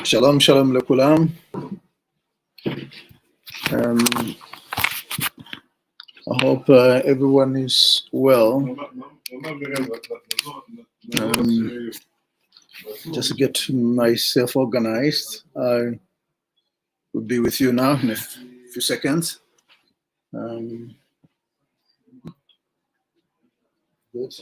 Shalom, shalom lekulam. I hope everyone is well. Just get myself organized. I will be with you now in a few seconds. Good.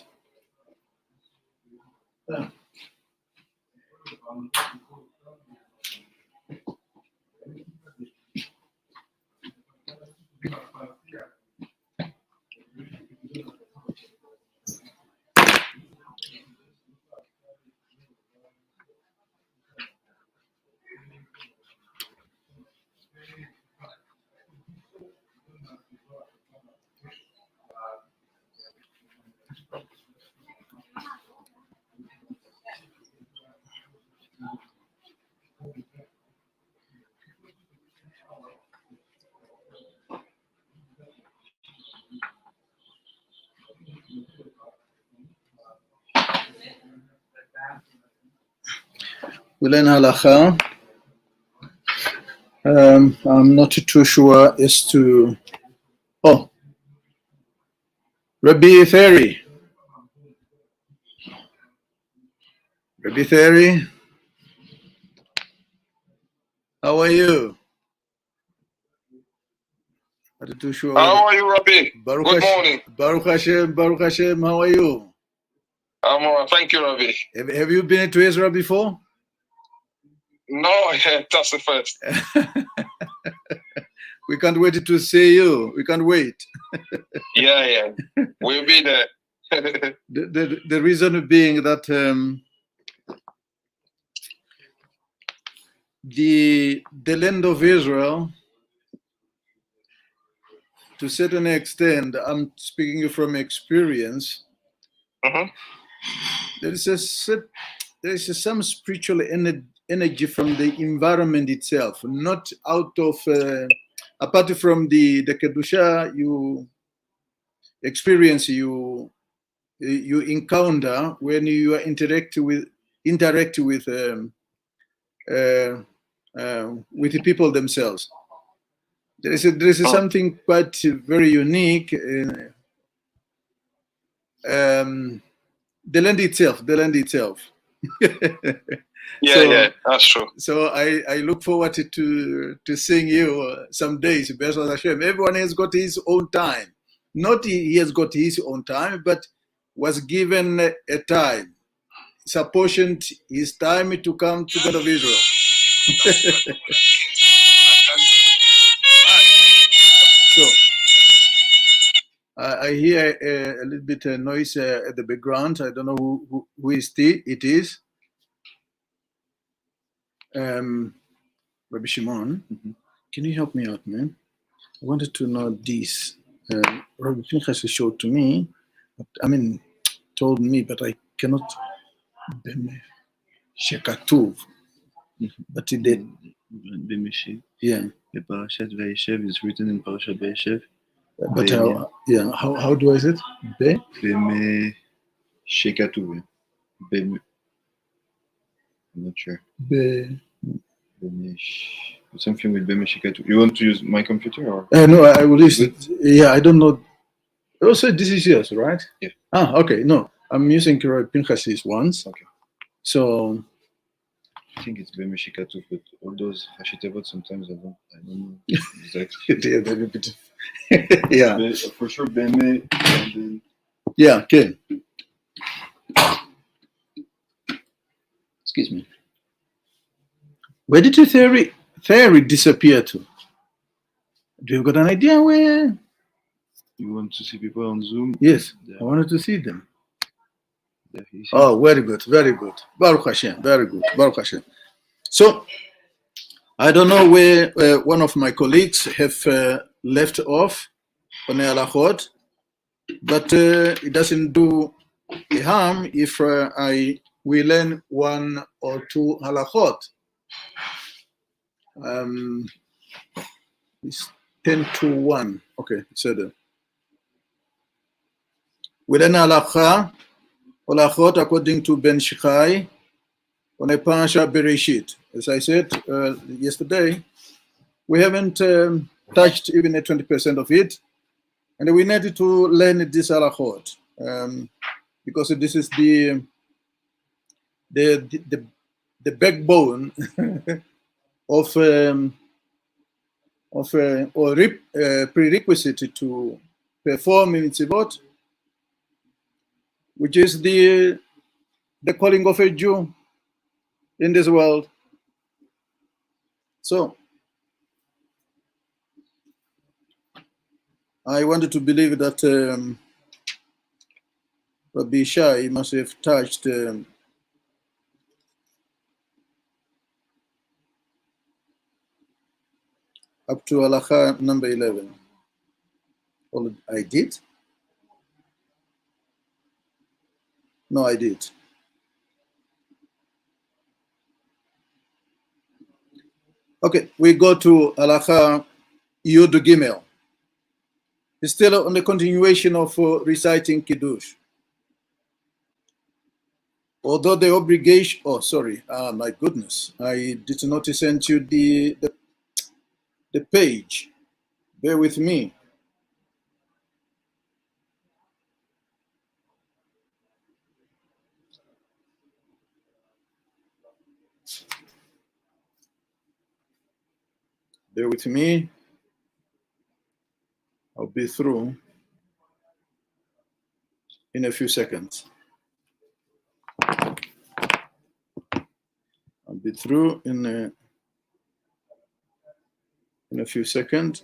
We learn halacha. I'm not too sure as to. Oh, Rabbi Theri. Rabbi Theri, how are you? Not too sure. How are you, Rabbi? Baruch Good morning. Baruch Hashem, how are you? I'm all right. Thank you, Rabbi. Have you been to Israel before? No, that's the first. We can't wait to see you. We can't wait. Yeah. We'll be there. The reason being that the land of Israel, to a certain extent, I'm speaking from experience, there is some spiritual energy from the environment itself, not out of, apart from the Kedusha you experience, you encounter when you interact with the people themselves. There is something quite very unique. The land itself. Yeah, that's true. So I look forward to seeing you some days. Everyone has got his own time. Not he has got his own time, but was given a time. It's apportioned his time to come to God of Israel. So I hear a little bit of noise at the background. I don't know who it is. Rabbi Shimon, can you help me out, man? I wanted to know this. Rabbi Pinchas showed to me, told me, but I cannot. Shekatuv. But it did. Yeah. The Parashat Vayeshev is written in Parashat Vayeshev. But how do I say it? Beme Shekatuv. I'm not sure. Something with Beme Shekatuv. You want to use my computer or? No, I will use it. Yeah, I don't know. Also, this is yours, right? Yeah. Okay. No, I'm using Pinchas's ones. Okay. So. I think it's Beme Shekatuv, but all those Hashitavot sometimes I don't know exactly. Yeah, they're a bit. Yeah. For sure, Beme. And then... Yeah. Okay. Excuse me. Where did your theory disappear to? Do you got an idea where? You want to see people on Zoom? Yes, I wanted to see them. Yeah, oh, very good. Baruch Hashem, very good. Baruch Hashem. So, I don't know where one of my colleagues have left off on the halachot, but it doesn't do harm if we learn one or two halachot. It's 10 to 1. Okay, so we learn halachot according to Ben Shchai on a Parasha Bereshit. As I said yesterday, we haven't touched even 20% of it, and we needed to learn this halachot because this is the backbone of prerequisite to perform mitzvot, which is the calling of a Jew in this world. So I wanted to believe that Rabbi Shai must have touched up to halacha number 11. Oh, I did? No, I did. Okay, we go to halacha Yud Gimel. It's still on the continuation of reciting Kiddush. Although the obligation, my goodness, I did not send you the page. Bear with me. Bear with me. I'll be through in a few seconds. I'll be through in a few seconds.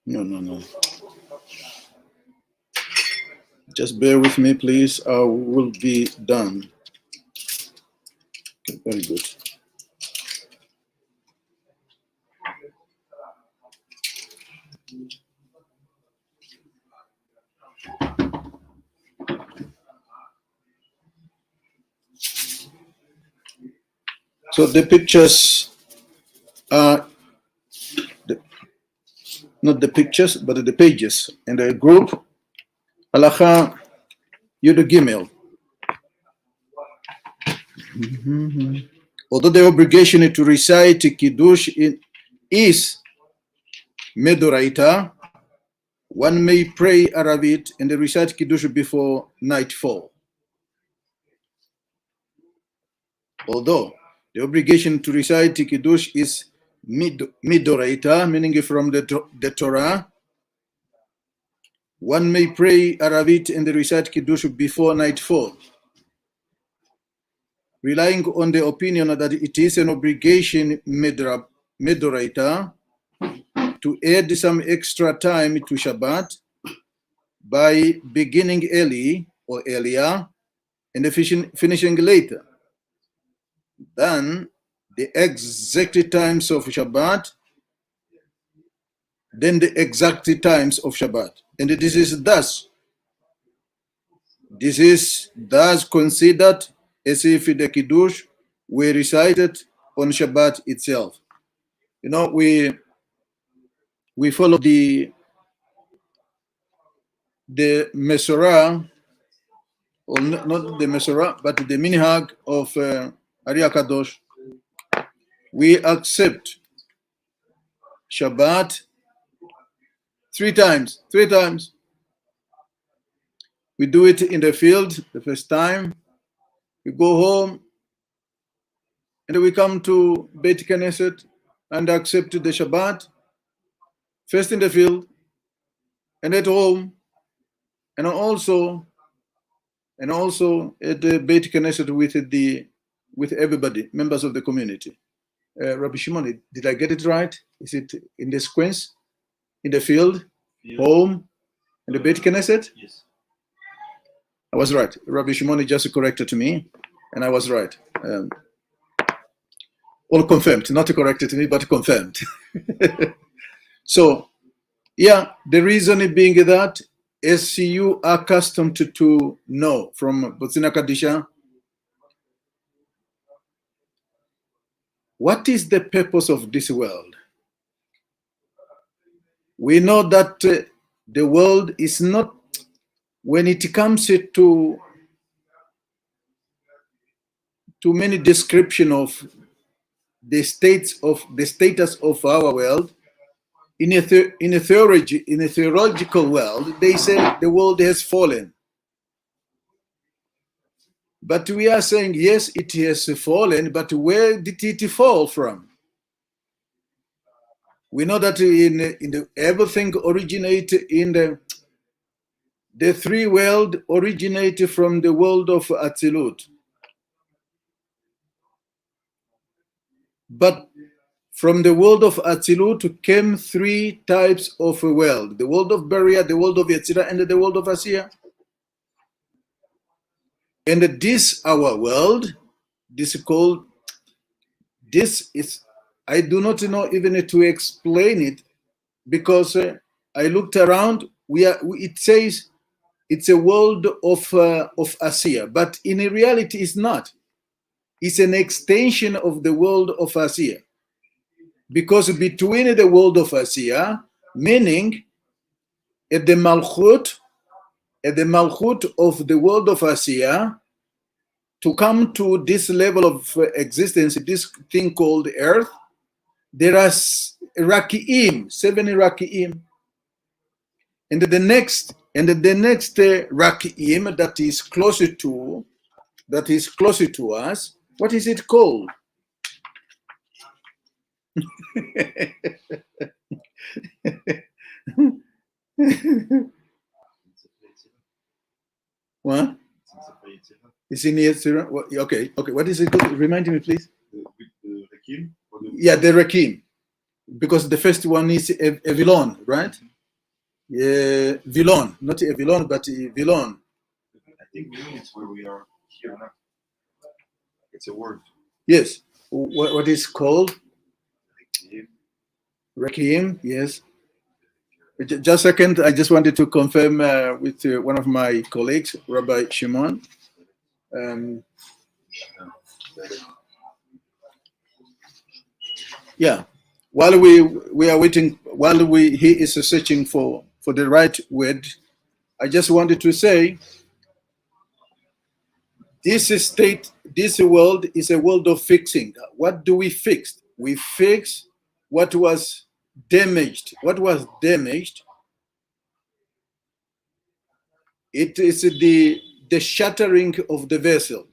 No. Just bear with me, please. I will be done. Okay, very good. So the pictures are not the pictures, but the pages in the group. Halacha Yud Gimel. Although the obligation to recite Kiddush is Medoraita, one may pray Aravit and recite Kiddush before nightfall. Although the obligation to recite Kiddush is Midoraita, meaning from the Torah, one may pray Aravit and recite Kiddush before nightfall, relying on the opinion that it is an obligation Midoraita to add some extra time to Shabbat by beginning early or earlier and finishing later than the exact times of Shabbat, then the exact times of Shabbat. And this is thus considered as if the Kiddush were recited on Shabbat itself. You know, we follow the Mesorah, or not the Mesorah, but the Minhag of Ari HaKadosh. We accept Shabbat three times. We do it in the field the first time. We go home and we come to Beit Knesset and accept the Shabbat. first in the field, and at home, and also at the Beit Knesset with everybody, members of the community. Rabbi Shimon, did I get it right? Is it in the sequence? In the field, home, and the Beit Knesset? Yes. I was right. Rabbi Shimon just corrected to me, and I was right. All confirmed, not corrected to me, but confirmed. So, yeah, the reason being that, as you are accustomed to know from Botzina Kadisha, what is the purpose of this world? We know that the world is not, when it comes to many description of the status of our world, in a theological world, they say the world has fallen. But we are saying, yes, it has fallen, but where did it fall from? We know that everything originated in the three world originated from the world of Atzilut. But from the world of Atzilut came three types of a world: the world of Beria, the world of Yetzirah, and the world of Asiya. And this our world, this is, I do not know even to explain it, because I looked around. It says it's a world of Asiya, but in reality it's not. It's an extension of the world of Asiya. Because between the world of Asiya, meaning at the Malchut of the world of Asiya, to come to this level of existence, this thing called Earth, there are Raki'im, 7 Raki'im. And the next Raki'im that is closer to us, what is it called? What? It's in Yetzirah. Okay. What is it called? Remind me, please. The Rakim? Yeah, the Rakim. Because the first one is Evilon, right? Yeah, Vilon, not Evilon, but Vilon. I think it's where we are here now. It's a word. Yes. What is called? Rakim. Rakim, yes. Just a second, I just wanted to confirm with one of my colleagues, Rabbi Shimon. Yeah, while we are waiting, he is searching for the right word, I just wanted to say, this world is a world of fixing. What do we fix? We fix what was damaged. What was damaged? It is the shattering of the vessel.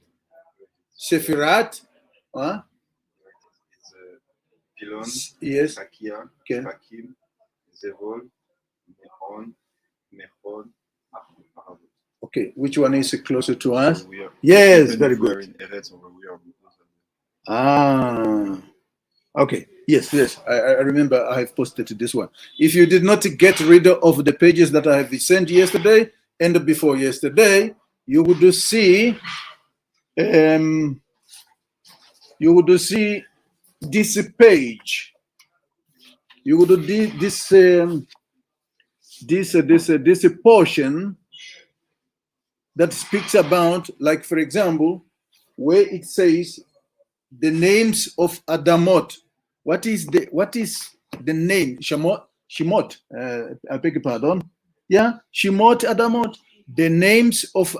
Sefirat, Pilon, yes. Rakia, Okay. Rakim, Zevol, Mechon, Mechon, Ahavot. Okay, which one is closer to us? We are, yes, very good. We are in Eretz, or we are. Okay. Yes. I remember I have posted this one. If you did not get rid of the pages that I have sent yesterday and before yesterday, you would see this page. You would do this portion that speaks about, like, for example, where it says the names of Adamot. What is the name? Shemot. I beg your pardon. Yeah, Shemot Adamot. The names of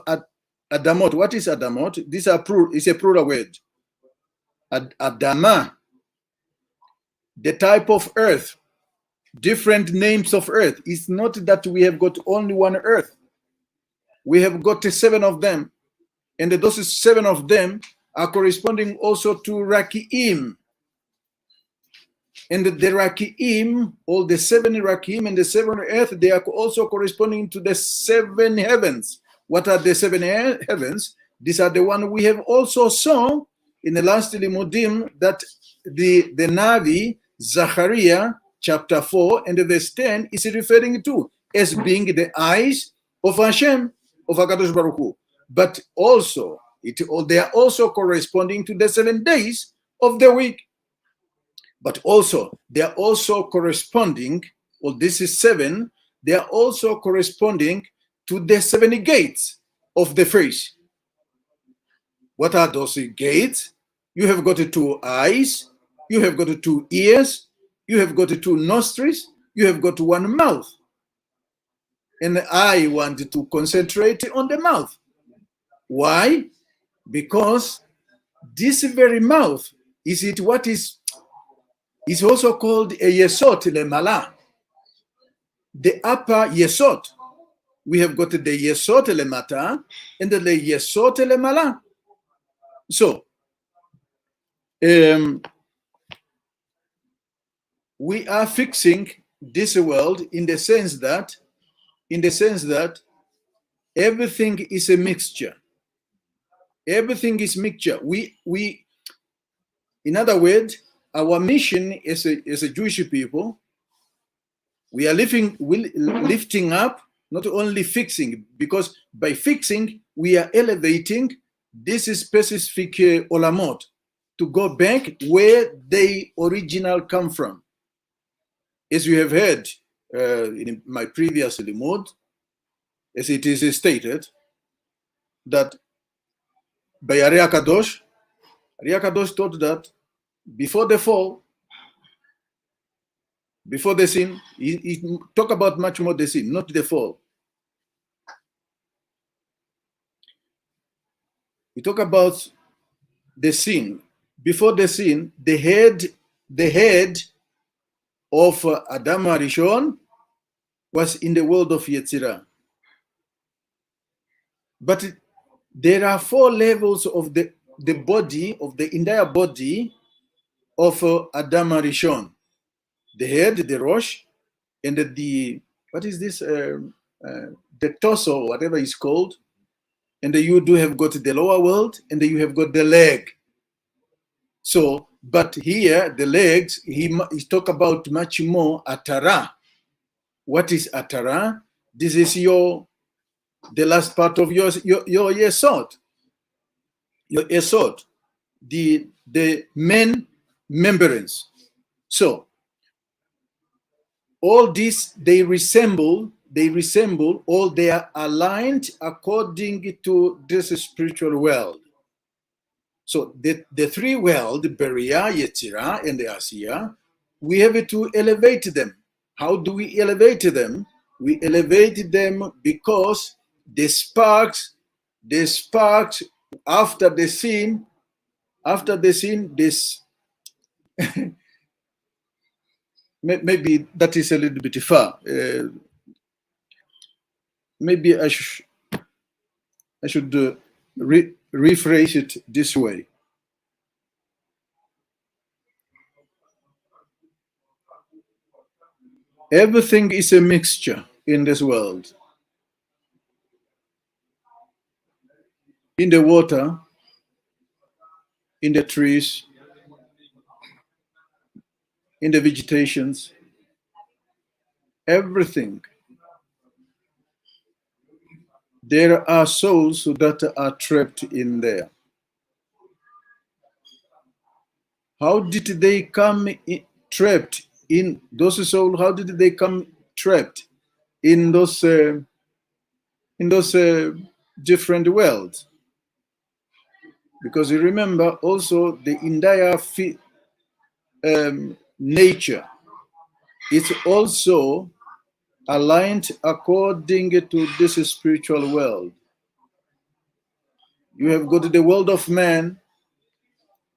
Adamot. What is Adamot? These are it's a plural word. Adama. The type of earth. Different names of earth. It's not that we have got only one earth. We have got 7 of them. And those 7 of them are corresponding also to Raki'im. And the Rakim, all the 7 Rakim and the 7 earth, they are also corresponding to the 7 heavens. What are the 7 heavens? These are the one we have also saw in the last Limudim, that the Navi, Zachariah, chapter 4 and verse 10 is referring to as being the eyes of Hashem, of HaKadosh Baruch Hu. But also, they are also corresponding to the 7 days of the week. But also, they are also corresponding, well, this is 7, they are also corresponding to the 7 gates of the face. What are those gates? You have got 2 eyes, you have got 2 ears, you have got 2 nostrils, you have got 1 mouth. And I want to concentrate on the mouth. Why? Because this very mouth is also called a yesot lemala. The upper yesot. We have got the yesot lemata and the yesot lemala. So, we are fixing this world in the sense that everything is a mixture. Everything is mixture. We in other words, our mission as a Jewish people, we are lifting up, not only fixing, because by fixing we are elevating this specific olamot to go back where they original come from. As you have heard in my previous limud, as it is stated, that by Ari Kadosh taught that before the fall, before the sin, he talk about much more the sin, not the fall. We talk about the sin. Before the sin, the head of Adam Harishon was in the world of Yetzirah. But there are 4 levels of the body, of the entire body of Adam Harishon. The head, the Rosh, and the what is this? The torso, whatever it's called. And you do have got the lower world, and you have got the leg. So, but here, the legs, he talk about much more Atara. What is Atara? This is the last part of your Yesod. Your Yesod. The main membranes. So, all this, they resemble, or they are aligned according to this spiritual world. So the 3 world, Beria, Yetzirah, and the Asiya, we have to elevate them. How do we elevate them? We elevate them because the sparks after the sin, this maybe that is a little bit far. Maybe I should rephrase it this way. Everything is a mixture in this world. In the water, in the trees, in the vegetations, everything. There are souls that are trapped in there. How did they come trapped in those souls? How did they come trapped in those different worlds? Because you remember also the entire nature is also aligned according to this spiritual world. You have got the world of man,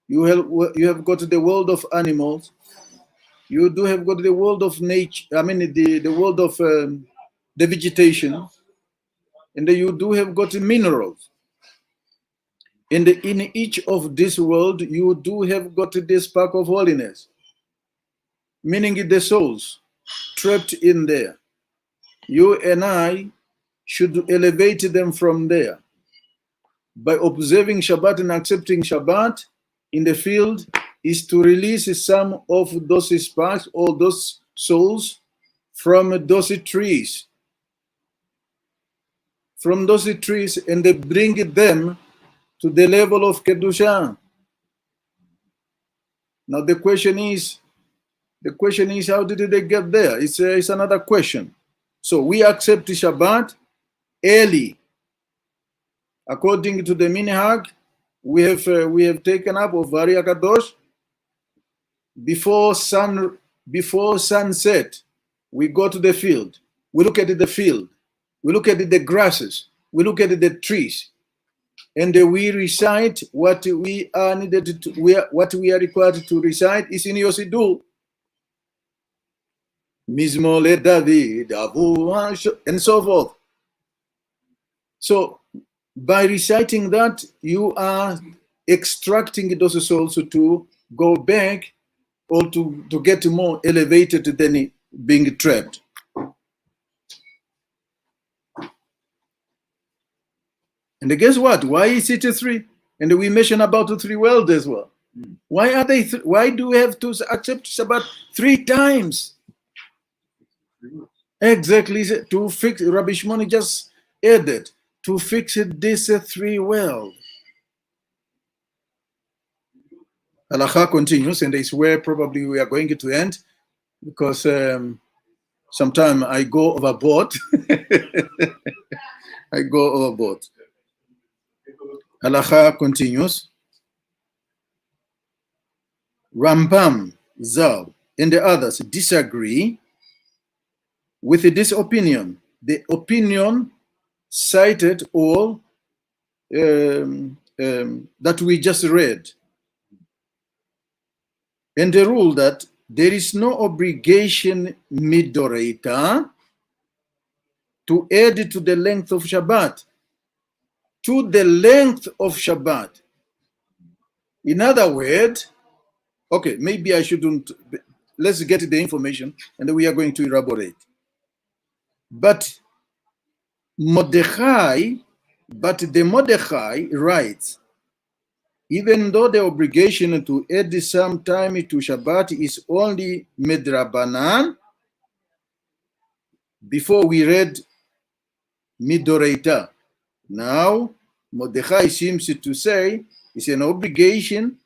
you have got the world of animals, you do have got the world of nature, the world of the vegetation, and you do have got minerals. And in each of this world, you do have got this spark of holiness. meaning the souls trapped in there. You and I should elevate them from there. By observing Shabbat and accepting Shabbat in the field is to release some of those sparks or those souls from those trees. From those trees, and they bring them to the level of Kedusha. Now the question is, how did they get there? It's another question. So we accept Shabbat early. According to the minhag, we have taken up of Vari Akadosh before sunset. We go to the field. We look at the field. We look at the grasses. We look at the trees, and we recite what we are needed to. What we are required to recite is in Yosidu. Mizmor le David, and so forth. So by reciting that, you are extracting those souls to go back or to get more elevated than being trapped. And guess what? Why is it 3? And we mentioned about the 3 worlds as well. Why are they? Why do we have to accept Shabbat 3 times? Exactly, to fix. Rabbi Shimon just added to fix this 3 world. Halacha continues, and it's where probably we are going to end, because sometimes I go overboard. I go overboard. Halacha continues. Rambam, Zal, and the others disagree with this opinion. The opinion cited all that we just read. And the rule that there is no obligation midoraita to add to the length of Shabbat. To the length of Shabbat. In other words, okay, maybe I shouldn't. Let's get the information, and then we are going to elaborate. But the Mordechai writes, even though the obligation to add some time to Shabbat is only midrabanan, before we read midoraita. Now, Mordechai seems to say it's an obligation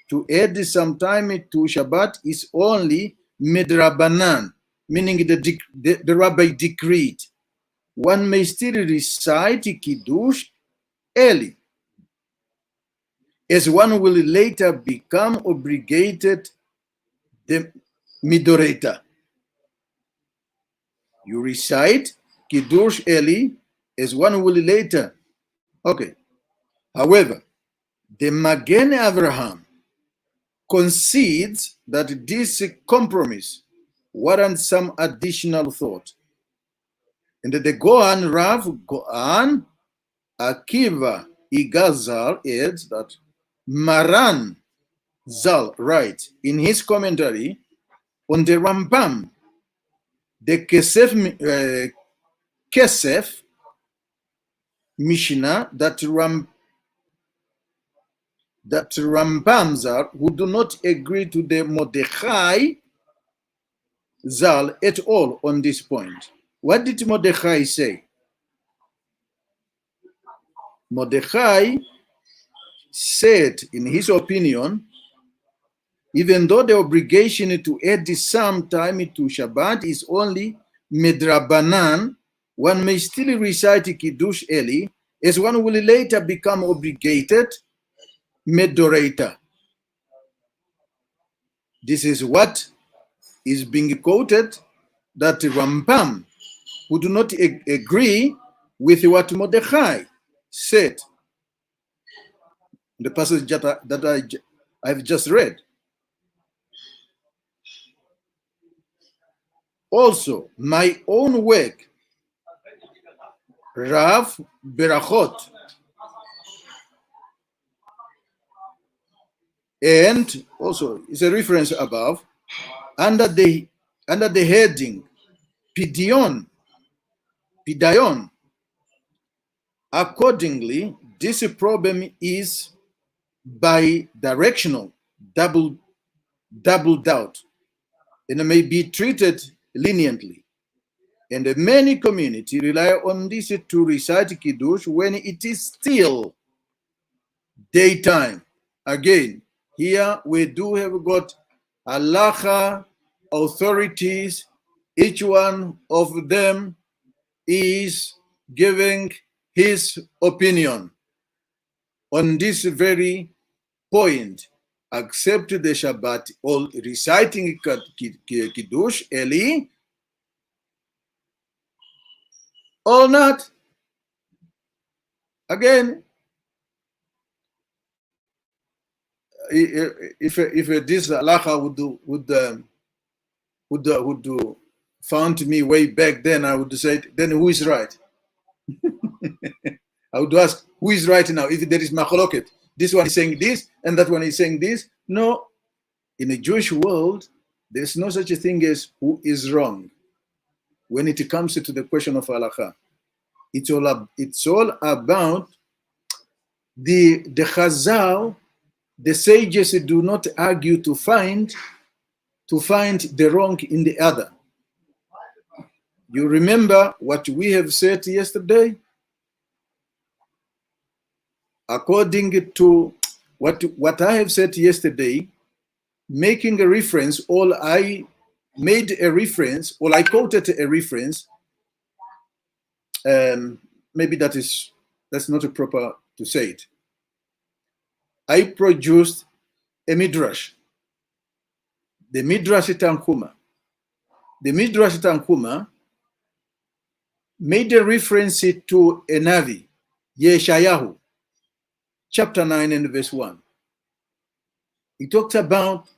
to add some time to Shabbat is only midrabanan, meaning the rabbi decreed. One may still recite Kiddush early, as one will later become obligated the midoreta. You recite Kiddush early, as one will later. Okay. However, the Magen Avraham concedes that this compromise warrants some additional thought. And the Goan Rav Goan Akiva Igazal adds that Maran Zal writes in his commentary on the Rambam, the Kesef Mishnah, that Rambam Zal, who do not agree to the Mordechai Zal at all on this point. What did Mordechai say? Mordechai said, in his opinion, even though the obligation to add some time to Shabbat is only midrabanan, one may still recite Kiddush early, as one will later become obligated midoraita. This is what is being quoted, that Rambam, who do not agree with what Mordechai said, the passage that I've just read. Also, my own work, Rav Berachot, and also it's a reference above, under the heading Pidion. Accordingly, this problem is bi-directional, doubled out, and may be treated leniently. And many communities rely on this to recite Kiddush when it is still daytime. Again, here we do have got halacha authorities. Each one of them is giving his opinion on this very point, accept the Shabbat or reciting Kiddush early or not. Again, if this halacha would found me way back then, I would say, then who is right? I would ask, who is right now? If there is machloket, this one is saying this and that one is saying this. No, in a Jewish world, there's no such a thing as who is wrong when it comes to the question of halakha. It's all about the Chazal. The sages do not argue to find the wrong in the other. You remember what we have said yesterday? According to what I have said yesterday, making a reference, or I made a reference, or I quoted a reference, maybe that's not a proper to say it. I produced a midrash, the Midrash Tanchuma. The Midrash Tanchuma made a reference to a Navi, Yeshayahu, chapter 9 and verse 1. He talked about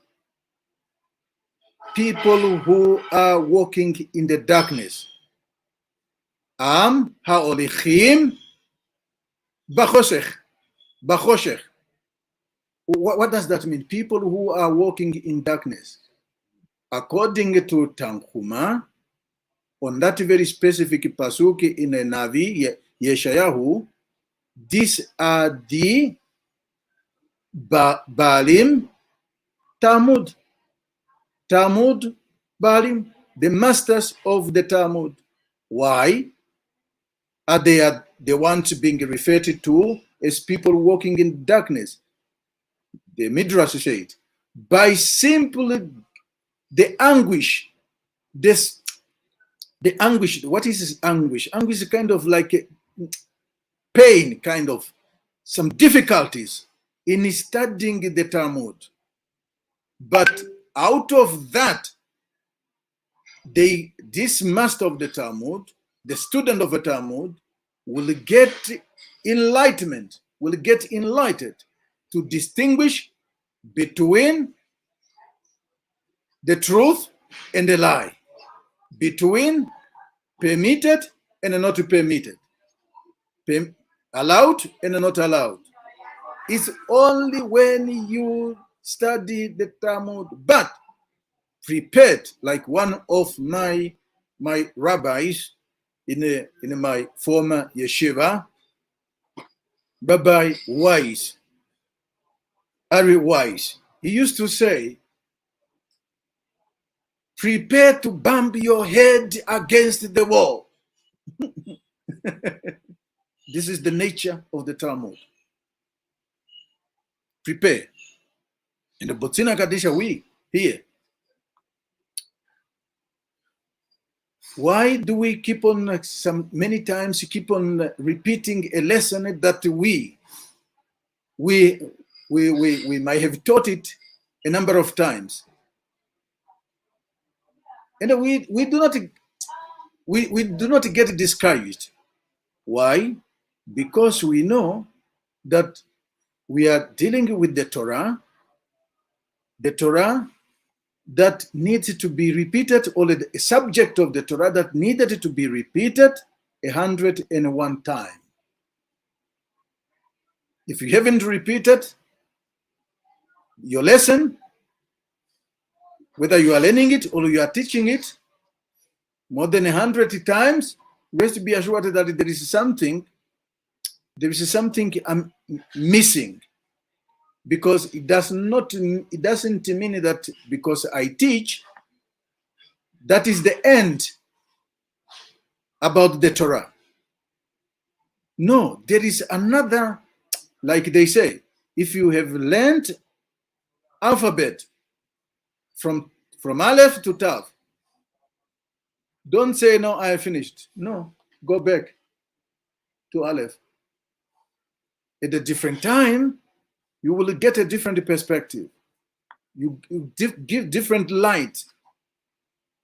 people who are walking in the darkness. Am ha'olichim bachoshech. What does that mean? People who are walking in darkness. According to Tanchuma, on that very specific pasuk in the Navi, Yeshayahu, these are the Baalim Talmud, Baalim, the masters of the Talmud. Why are they the ones being referred to as people walking in darkness? The Midrash said, by simply the anguish, the anguish. What is this anguish? Anguish is kind of like a pain, kind of some difficulties in studying the Talmud. But out of that, this master of the Talmud, the student of the Talmud, will get enlightenment, will get enlightened to distinguish between the truth and the lie, between permitted and not permitted, allowed and not allowed. It's only when you study the Talmud, but prepared, like one of my rabbis in my former yeshiva, Rabbi Wise, Ari Wise, he used to say, prepare to bump your head against the wall. This is the nature of the Talmud. Prepare. In the Botzina Kadisha, we here. Why do we keep on many times keep on repeating a lesson that we might have taught it a number of times, and we do not get discouraged. Why? Because we know that we are dealing with the Torah that needs to be repeated, or the subject of the Torah that needed to be repeated 101 times. If you haven't repeated your lesson, Whether you are learning it or you are teaching it more than 100 times, rest be assured that there is something I'm missing, because it doesn't mean that because I teach, that is the end about the Torah. No, there is another, like they say, if you have learned alphabet from Aleph to Tav, don't say, no, I have finished. No, go back to Aleph. At a different time, you will get a different perspective. You give different light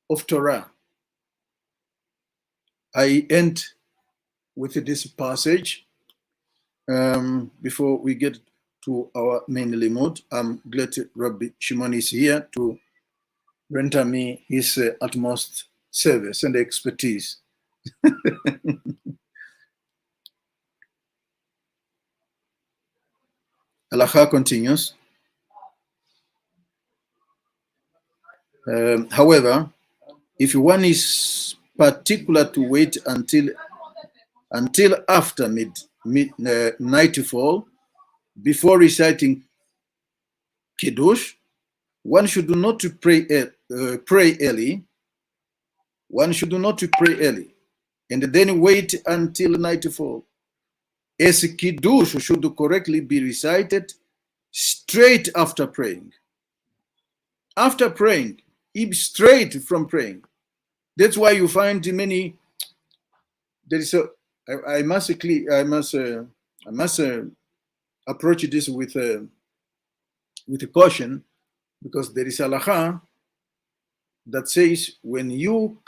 of Torah. I end with this passage. Before we get to our main limud, I'm glad Rabbi Shimon is here to render me his utmost service and expertise. Halacha continues. However, if one is particular to wait until after nightfall before reciting Kiddush, one should not pray early. One should not pray early and then wait until nightfall, as Kiddush should correctly be recited straight after praying. After praying, straight from praying. That's why you find many. There is I must approach this with a caution, because there is halacha that says when you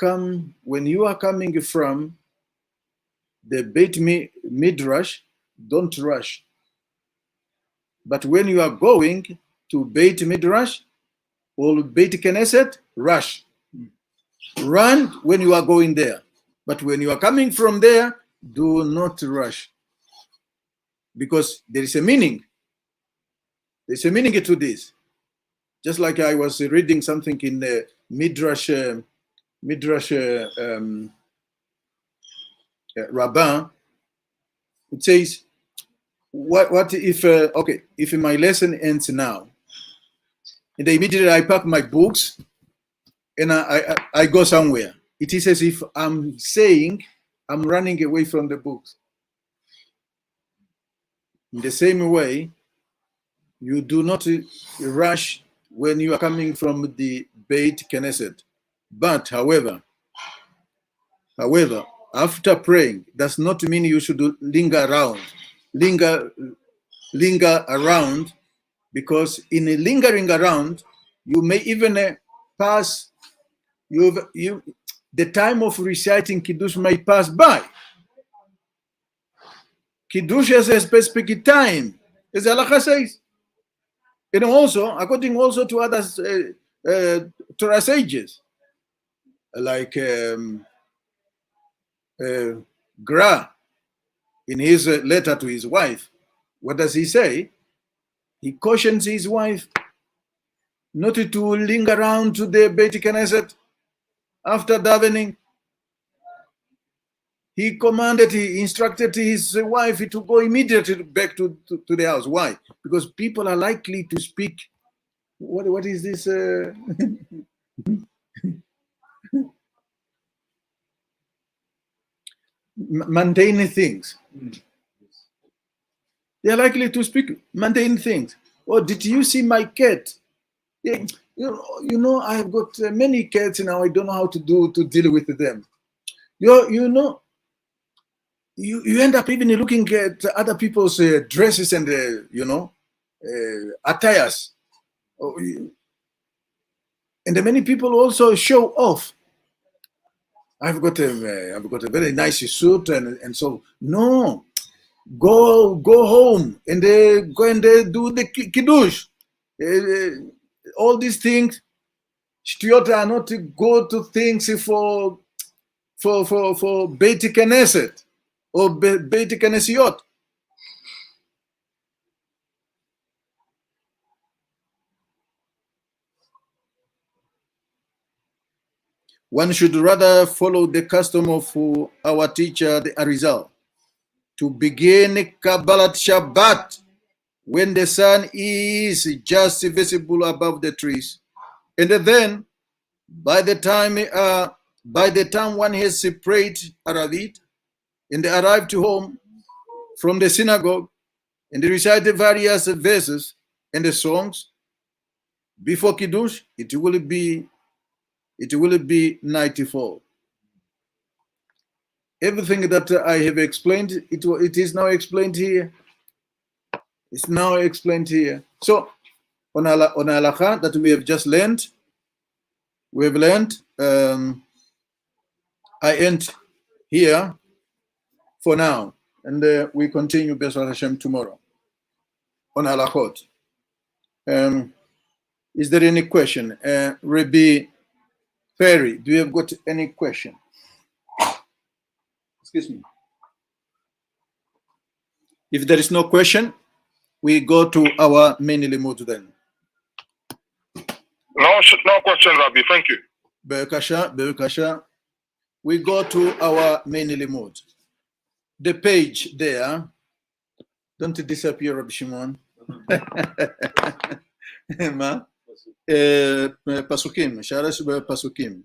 are coming from the Beit Midrash, don't rush. But when you are going to Beit Midrash or Beit Knesset, rush. Run when you are going there. But when you are coming from there, do not rush. Because there is a meaning. There's a meaning to this. Just like I was reading something in the Midrash Rabbah, it says, what if, if my lesson ends now, and immediately I pack my books and I go somewhere. It is as if I'm saying I'm running away from the books. In the same way, you do not rush when you are coming from the Beit Knesset. But however, after praying does not mean you should linger around, because in a lingering around, you may even pass. The time of reciting Kiddush may pass by. Kiddush has a specific time, as Allah says. And also, according also to other Torah sages, like Gra, in his letter to his wife, what does he say? He cautions his wife not to linger around to the Beit Knesset after davening. He instructed his wife to go immediately back to the house. Why? Because people are likely to speak. What is this? Mundane things. They are likely to speak mundane things. Oh, did you see my cat? Yeah, you know, I have got many cats now. I don't know how to deal with them. You end up even looking at other people's dresses and attires. And many people also show off. I've got a very nice suit and so no. Go home and go and do the kiddush. All these things, shtiyot are not go to things for Beit Knesset or Beit Knesiot. one should rather follow the custom of our teacher, the Arizal, to begin Kabbalat Shabbat when the sun is just visible above the trees. And then by the time one has prayed Aravit and they arrive to home from the synagogue and they recite the various verses and the songs before Kiddush, it will be nightfall. Everything that I have explained, it is now explained here. It's now explained here. So on halakha that we have just learned, I end here for now, and we continue B'ezrat Hashem tomorrow on halachot. Is there any question? Rabbi Perry, do you have got any question? Excuse me. If there is no question, we go to our main limud then. No question, Rabbi. Thank you. Be'ukasha. We go to our main limud. The page there. Don't disappear, Rabbi Shimon. Pasukim. Sharash Pasukim.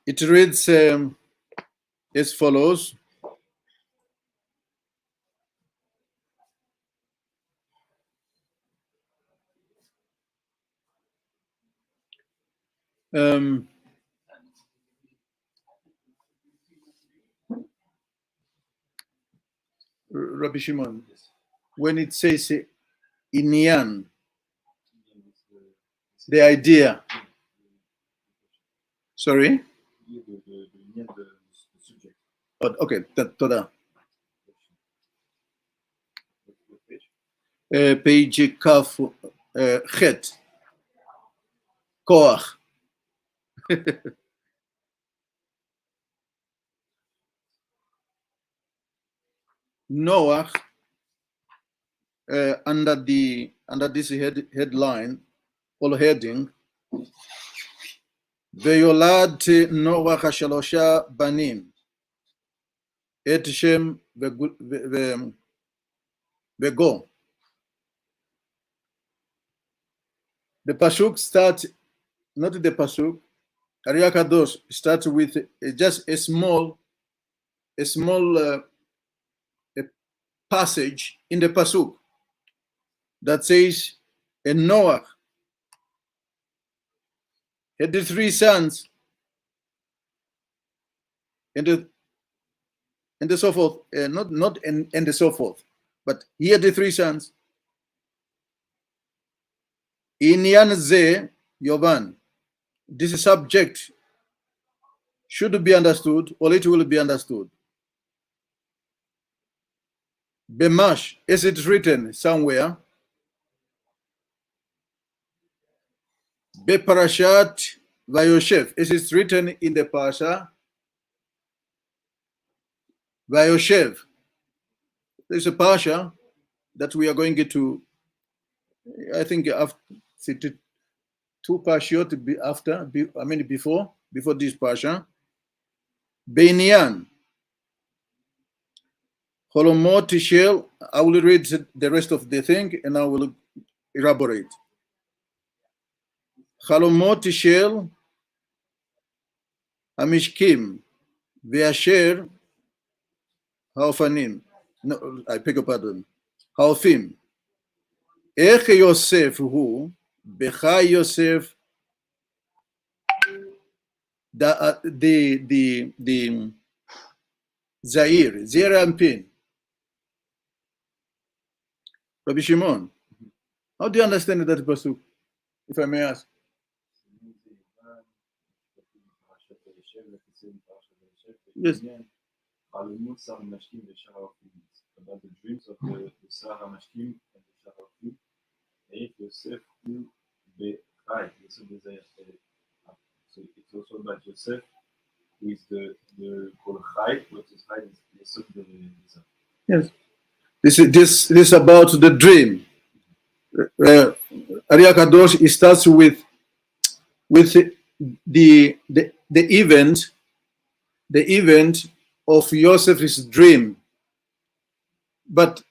It reads as follows. Rabbi Shimon, when it says inyan, the idea. Sorry? Oh, okay, toda. Page kaf chet. Koach. Noah, under this headline or heading, ויולד נוח 3 בנים, את שם וגו. The pasuk starts, not the pasuk, Ariya Kadosh starts with just a small passage in the pasuk that says, and Noah had the 3 sons, and so forth, not and so forth, but he had the 3 sons. Inyan ze Yovan. This subject should be understood, or it will be understood. Bemash, is it written somewhere? Beparashat Vayoshev, is it written in the Pasha? Vayoshev. There's a Pasha that we are going to, I think, after 2 Pashiot before this Pasha. Beinian. Holomot Shel, I will read the rest of the thing and I will elaborate. Chalomot Shel Hamishkim Ve'asher Haofanim. No, I beg your pardon. Haofim. Ech Yosef hu Bechai Yosef. The Zair, Zir Ampin. Rabbi Shimon, how do you understand that pasuk, if I may ask? Yes. About the dreams of the Sarah Mashkim and the Sharafim. Yosef who Bechai, Yosef Bezayah. So it's also about Joseph, who is the Kol Chai, what is Chai is Yosef Bezayah. Yes. This is about the dream. Ariya Kadosh, it starts with the event of Joseph's dream, but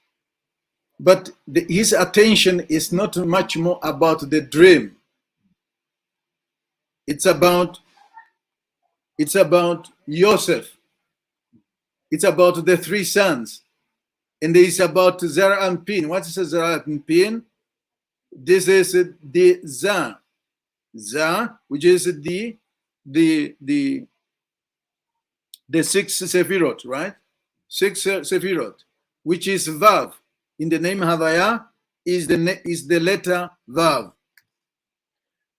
his attention is not much more about the dream. It's about Joseph. It's about the three sons, and it's about Zerah and Pin. What is Zerah and Pin? This is the Za, which is the six Sefirot, right? Six Sefirot, which is Vav. In the name Havaya is the letter Vav.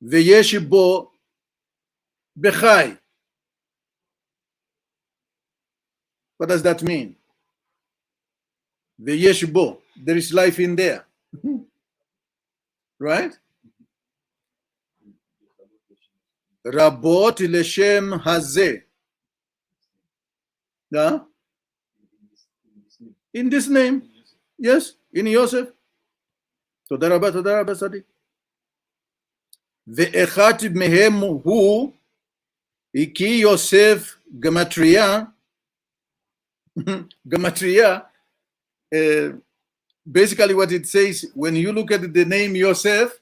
Veyesh bo bechai. What does that mean? Veyesh bo. There is life in there. Right? Rabot leshem hazeh. Yeah? In this name. Yes, in Yosef. תודה רבה, Sadi. ואחד מהם הוא כי יוסף גמטריה, basically what it says, when you look at the name Yosef,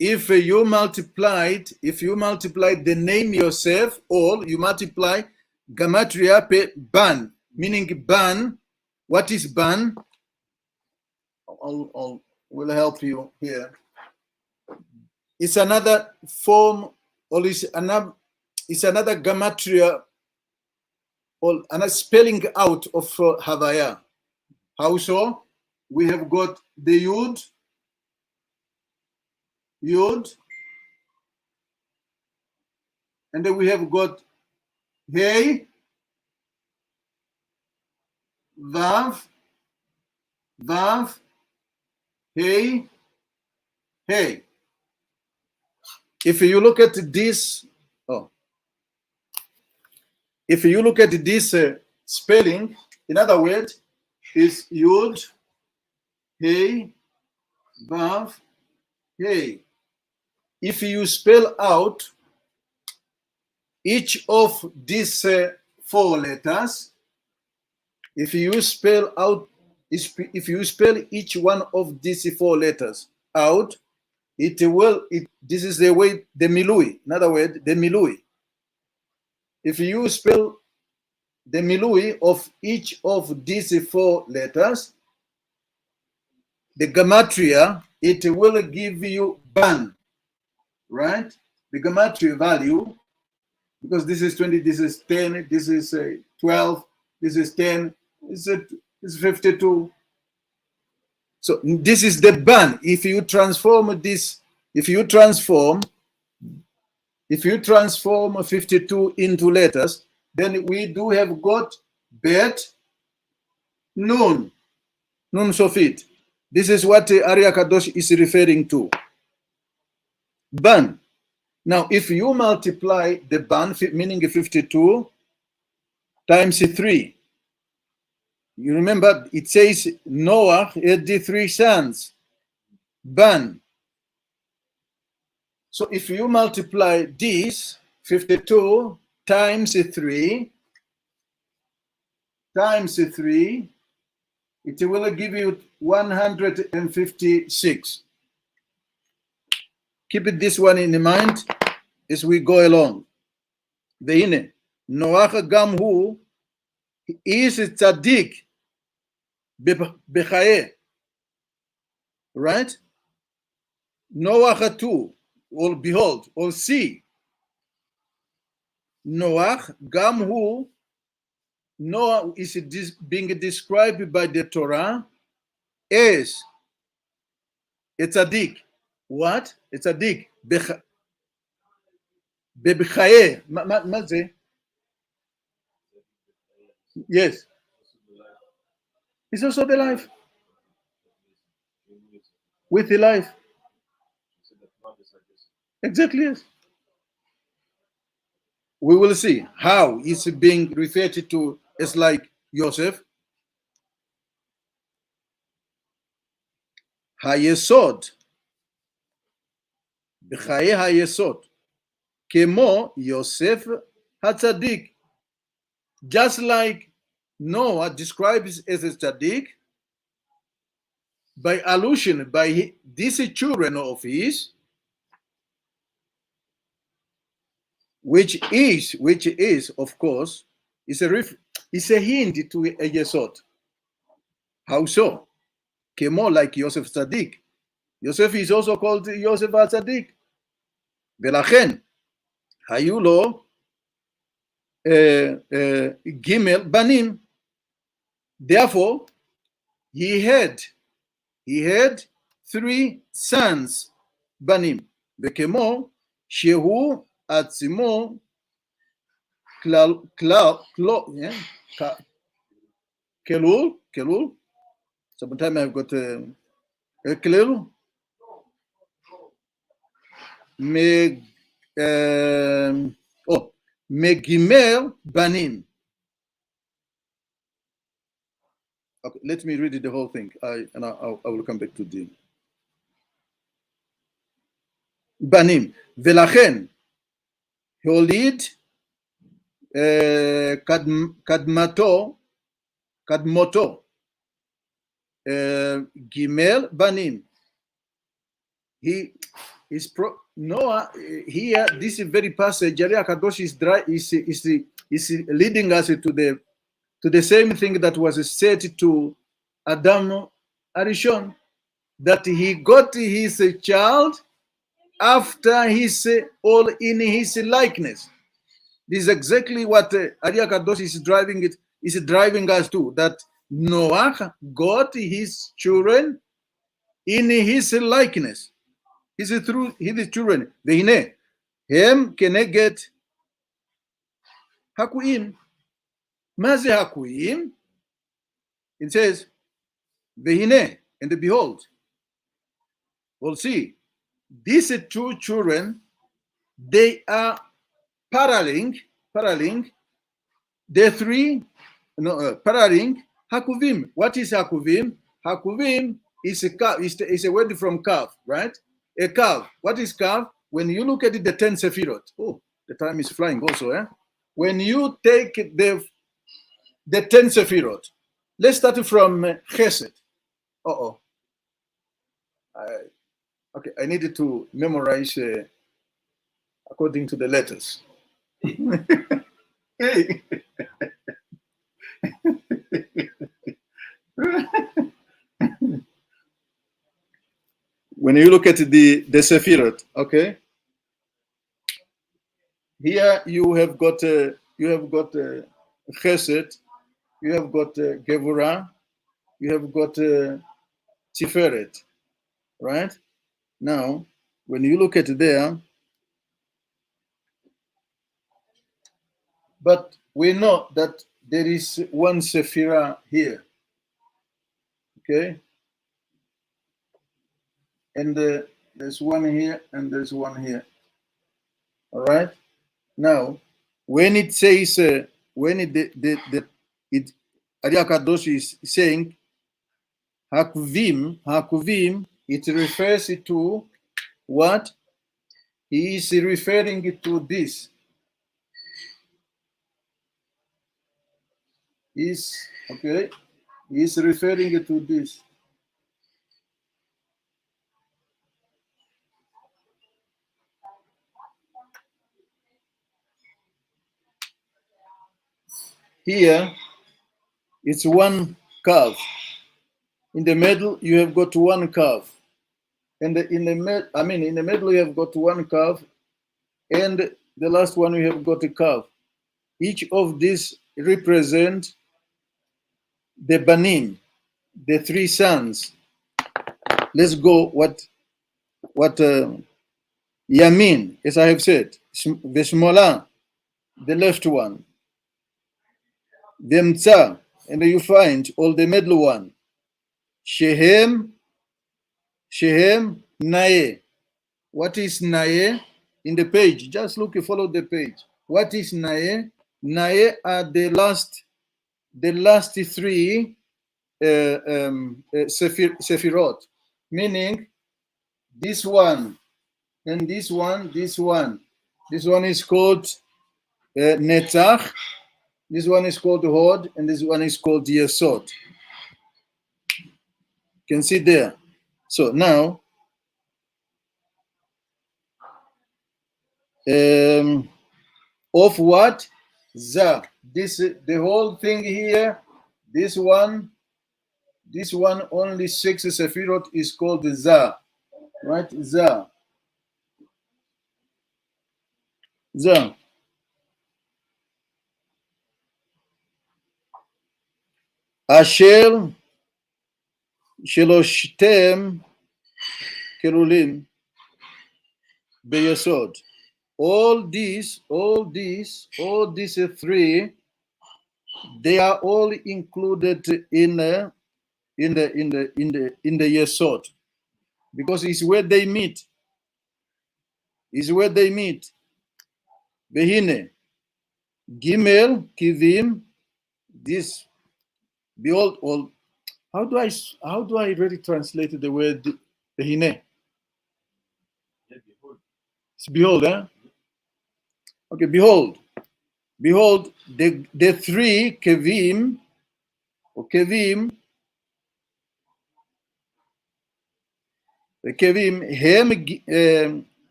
if you multiplied the name Yosef, or you multiply Gematria pe ban, meaning ban. What is ban? Will help you here. It's another form, or it's another Gematria, or another spelling out of Havaya. How so? We have got the Yud, and then we have got Hey, Vav, Hey. If you look at this, spelling, in other words, is Yud, Hey, Vav, Hey. If you spell out each of these four letters, if you spell each one of these four letters out, this is the way, the milui. In other words, the milui. If you spell the milui of each of these four letters, the gematria, it will give you ban, right? The gematria value, because this is 20, this is 10, this is 12, this is 10, this is 52. So this is the ban. If you transform 52 into letters, then we do have got bet, nun sofit. This is what Ariya Kadosh is referring to. Ban. Now, if you multiply the ban, meaning 52, times 3, you remember it says Noah had the 3 sons. Ban. So if you multiply this 52 times 3, it will give you 156. Keep this one in mind as we go along. והנה, נוח גם הוא is צדיק בחיי. Right? Noach too, or behold, or see. Noach, גם הוא, Noah is being described by the Torah as a tzaddik. What? A tzaddik. בחיי. מה זה? Yes. It's also the life. With the life. Exactly, yes. We will see how it's being referred to as like Joseph. היסוד, בחיי היסוד, כמו יוסף הצדיק. Just like Noah describes as a tzaddik, by allusion, by these children of his, which is, of course, is a hint to a yesod. How so? Kemo, like Yosef Tzaddik. Yosef is also called Yosef HaTzaddik. ולכן, היו לו ג' בנים. Therefore, he had 3 sons, בנים. וכמו שהוא עצמו כלול, sometimes I've got כלול, מגימר בנים. Okay, let me read the whole thing. I will come back to the בנים. ולכן הוליד קדמותו גימל בנים. Noah here, this very passage, Yari HaKadosh is leading us to the same thing that was said to Adam Arishon, that he got his child after his all in his likeness. This is exactly what Ari HaKadosh is driving us to, that Noah got his children in his likeness. His children. והנה, הם כנגד הקויים. מה זה הקויים? It says, והנה, and behold. We'll see. These 2 children, they are paralleling the 3, paralleling hakuvim. What is hakuvim? Hakuvim is a word from kav, right? A kav. What is kav? When you look at it, the 10 sefirot. Oh, the time is flying also, eh? When you take the 10 sefirot, let's start from chesed. Okay, I needed to memorize according to the letters. Hey. When you look at the Sefirot, okay, here you have got Chesed, you have got Gevurah, you have got Tiferet, right? Now, when you look at there, but we know that there is one Sephirah here, okay? And there's one here and there's one here. All right. Now, when it says Ari HaKadosh is saying Hakuvim, it refers to what? He is referring to this. He's referring to this. Here, it's one curve. In the middle, you have got one curve. And in the middle, you have got one curve. And the last one, you have got a curve. Each of these represent the Banim, the 3 sons. Let's go what Yamin, as I have said, the Shmola, the left one. The Mtza, and you find all the middle one. Shehem, Nae. What is Nae? In the page, just look, you follow the page. What is Nae? Nae are the last 3 Sefirot, meaning this one and this one. This one is called Netzach. This one is called Hod, and this one is called Yesod. You can see there. So now, of what? Za. This, the whole thing here, this one only 6 Sefirot is called Za. Right? Za. Za. Asher Sheloshtem Kerulim Beyesod. All these 3, they are all included in the Yesod, because it's where they meet. Behine, Gimel, Kivim, this, behold, all. How do I really translate the word Behine? It's behold, huh? Okay, behold, the 3 Kevim, or Kevim,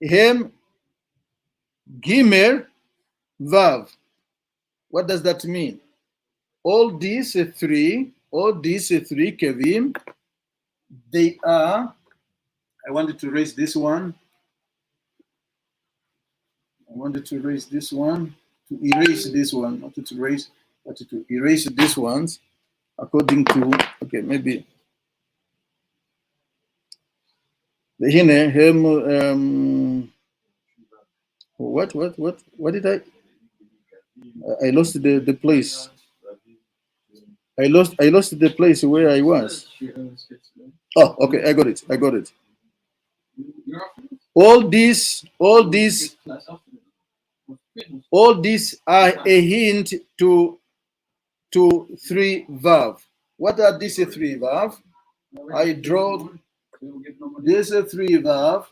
Hem Gimer Vav. What does that mean? All these 3 Kevim, they are. I wanted to raise this one. To erase this one, not to erase, but to erase these ones according to, okay, maybe the him what did I lost the place. I lost the place where I was. Oh, okay, I got it. All these are a hint to 3 Vav. What are these 3 Vav? I draw this 3 Vav.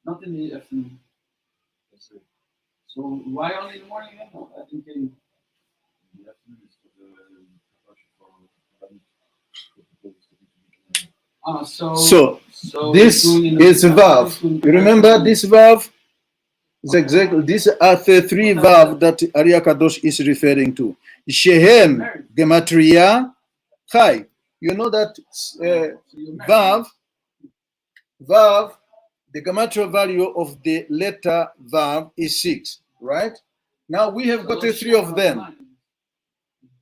Not in the afternoon. So why only in the morning? I think in the afternoon is so this is Vav. You remember this Vav? It's exactly, these are the 3 Vav that Arya Kadosh is referring to. Shehem Gematria Chai. You know that Vav, the Gematria value of the letter Vav is 6, right? Now we have got 3 of them.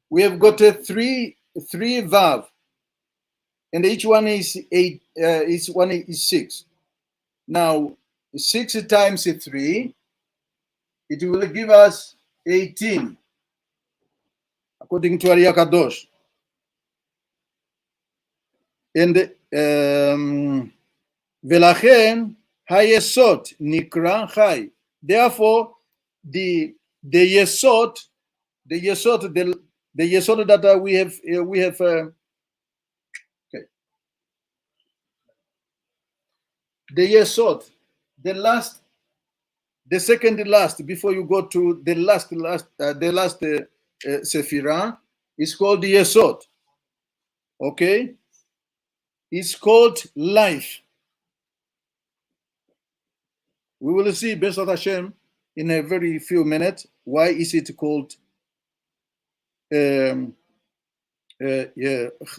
We have got 3 Vav, and each one is 8. Each one is 6. Now 6 times 3, it will give us 18, according to Arya Kadosh. And Velachen Hayesot Nikra Chai. Therefore, the Yesod that we have okay. The Yesod, the second last, before you go to the last Sephirah, is called the Yesod. Okay, it's called life. We will see, Besat Hashem, in a very few minutes, why is it called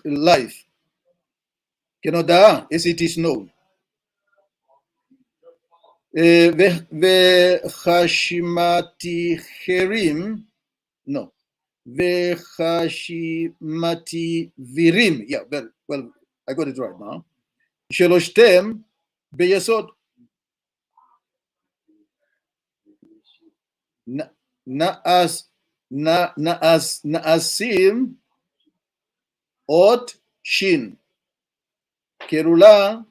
life. Kenoda, as it is known. Vechashimati Herim, no. Vechashimati Virim. Yeah, well, I got it right now. Sheloshtem Beyesod. Naasim Ot Shin. Kerula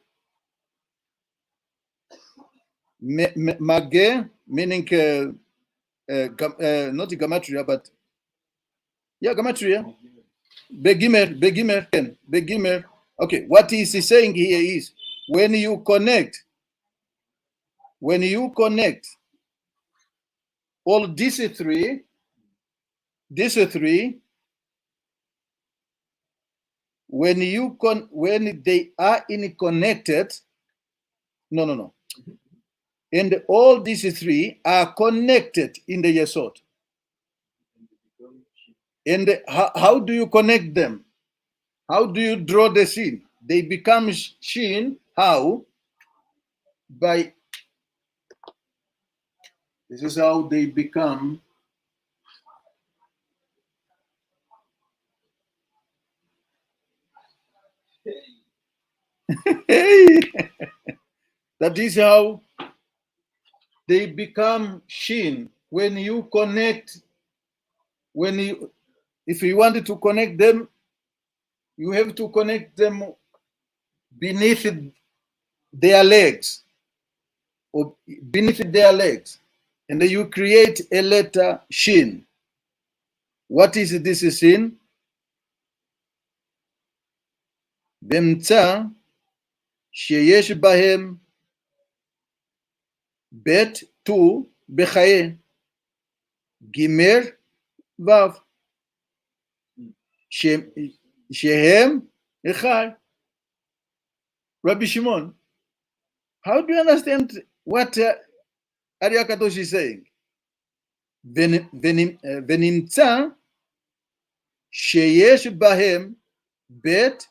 Mage, meaning not Gematria, but yeah, Gematria. Begimer. Okay, what is he saying here is when you connect all these three, when they are in connected, no. And all these three are connected in the Yesod. And how do you connect them? How do you draw the scene? They become shin. How? By this is how they become. Hey, that is how they become shin. When you connect, if you wanted to connect them, you have to connect them beneath their legs, or beneath their legs, and then you create a letter shin. What is this shin? באמצע שיש בהם בית ט"ו בחיי גימר ו' שהם אחד. Rabbi Shimon, how do you understand what Arya Kadosh is saying? ונמצא שיש בהם בית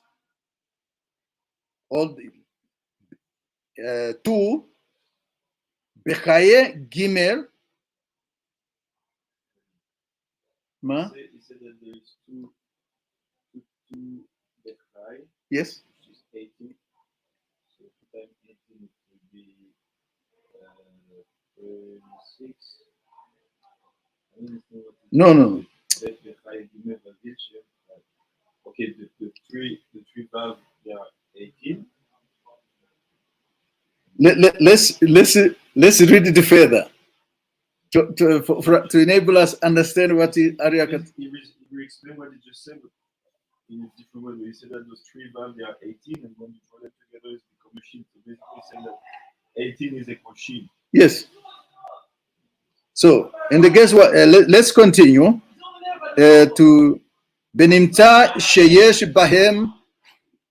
ט"ו בחיי גימר. מה? He said that there is two Bechai, Yes. which is 18. So 2 times 18 it would be 36. I don't know what No. Bechai Gimer Vagil. Okay, the three valves, they are 18. Let's read it further to enable us understand what Arya Kadosh. You explain what he just said, but in a different way. He said that those 3 valves, they are 18, and when you draw them together, it's become a machine. So basically saying that 18 is a machine. Yes. So, and guess what? Let's continue to Benimta Sheyesh Bahem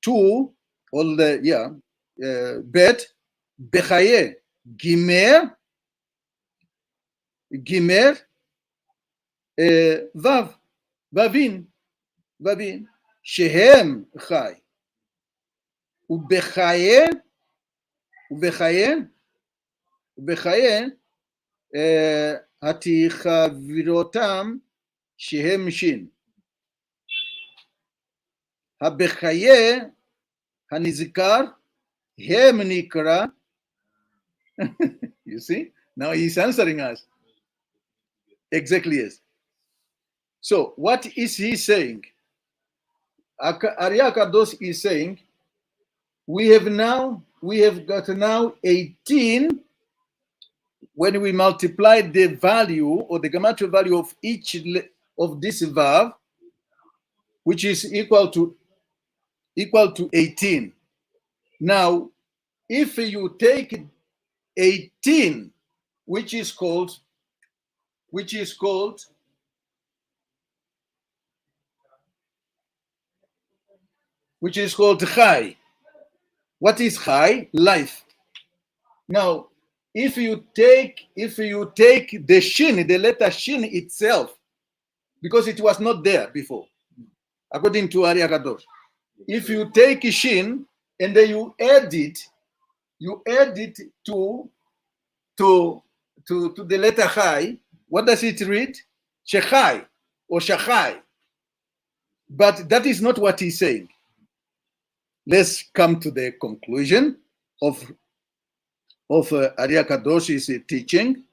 2, all the, Bet Bechaye Gimer Vavin Shehem Chai Ubechaye התחברותם שהם שין. הבחייה הנזכר הם נקרא. You see? Now he's answering us. Exactly, yes. So what is he saying? Arya Kadosh is saying, we have got now 18. When we multiply the value or the gematria value of each of this valve, which is equal to 18. Now, if you take 18, which is called chai. What is chai? Life. Now, if you take the shin, the letter shin itself, because it was not there before, according to Arya Kadosh, if you take shin and then you add it to the letter chai, what does it read? Shechai or shachai. But that is not what he's saying. Let's come to the conclusion of Arya Kadosh's teaching.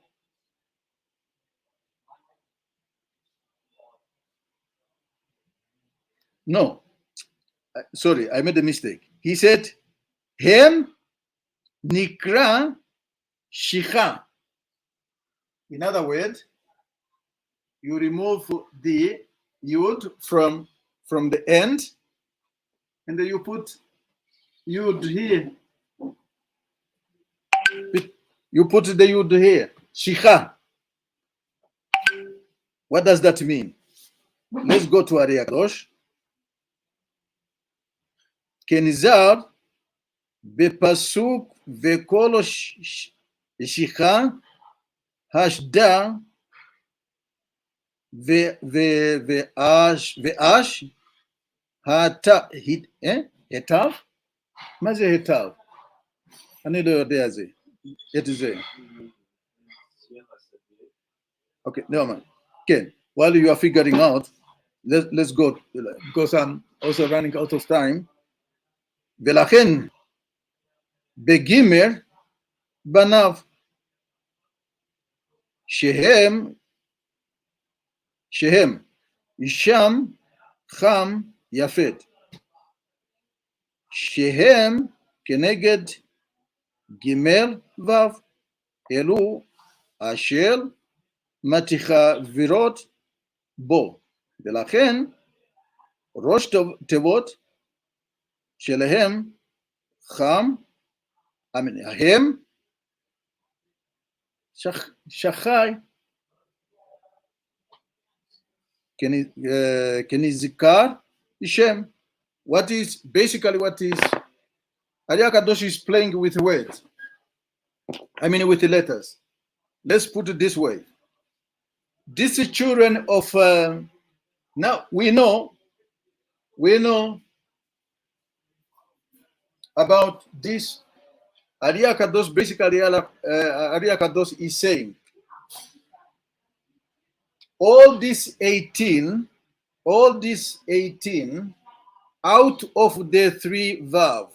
No, sorry, I made a mistake. He said, Hem Nikra Shicha. In other words, you remove the yud from the end, and then you put yud here. You put the yud here. Shicha. What does that mean? Let's go to Ari Kadosh. כנזהר בפסוק וכל שיחה השדה ואש היטב? מה זה היטב? אני לא יודע זה. את זה. Okay, never mind. כן, while you are figuring out, let's go, because I'm also running out of time. ולכן בגימר בניו שהם אישם חם יפת, שהם כנגד גימל וו, אלו אשר מתחברות בו, ולכן ראש תיבות שלהם חם, הם שחי, כנזכר שם. What is basically what is Ari Kadosh is playing with words. I mean with the letters. Let's put it this way. These children of now we know about this. Ari Kadosh basically Ari Kadosh is saying all these 18 out of the 3 vav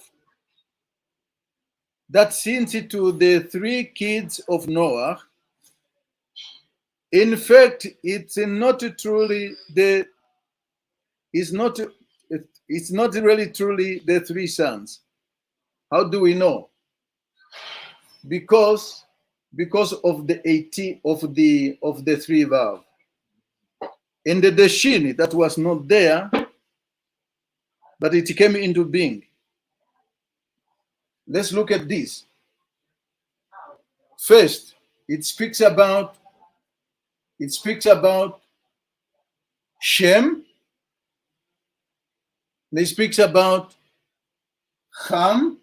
that sent it to the 3 kids of Noah. In fact, it's not really truly the 3 sons. How do we know? Because of the 18 of the 3 vav. In the Shin, that was not there, but it came into being. Let's look at this. First, it speaks about Shem. It speaks about Ham,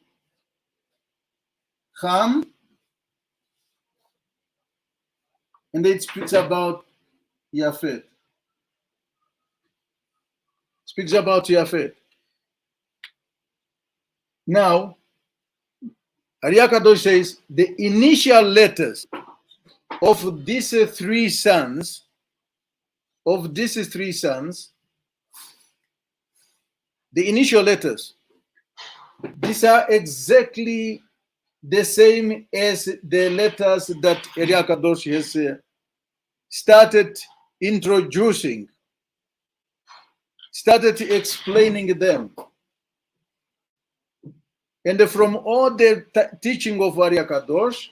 and it speaks about Yafet. Speaks about Yafet. Now, Ari Kadosh says the initial letters of these 3 sons, the initial letters, these are exactly the same as the letters that Ari Kadosh has started introducing, started explaining them. And from all the teaching of Ari Kadosh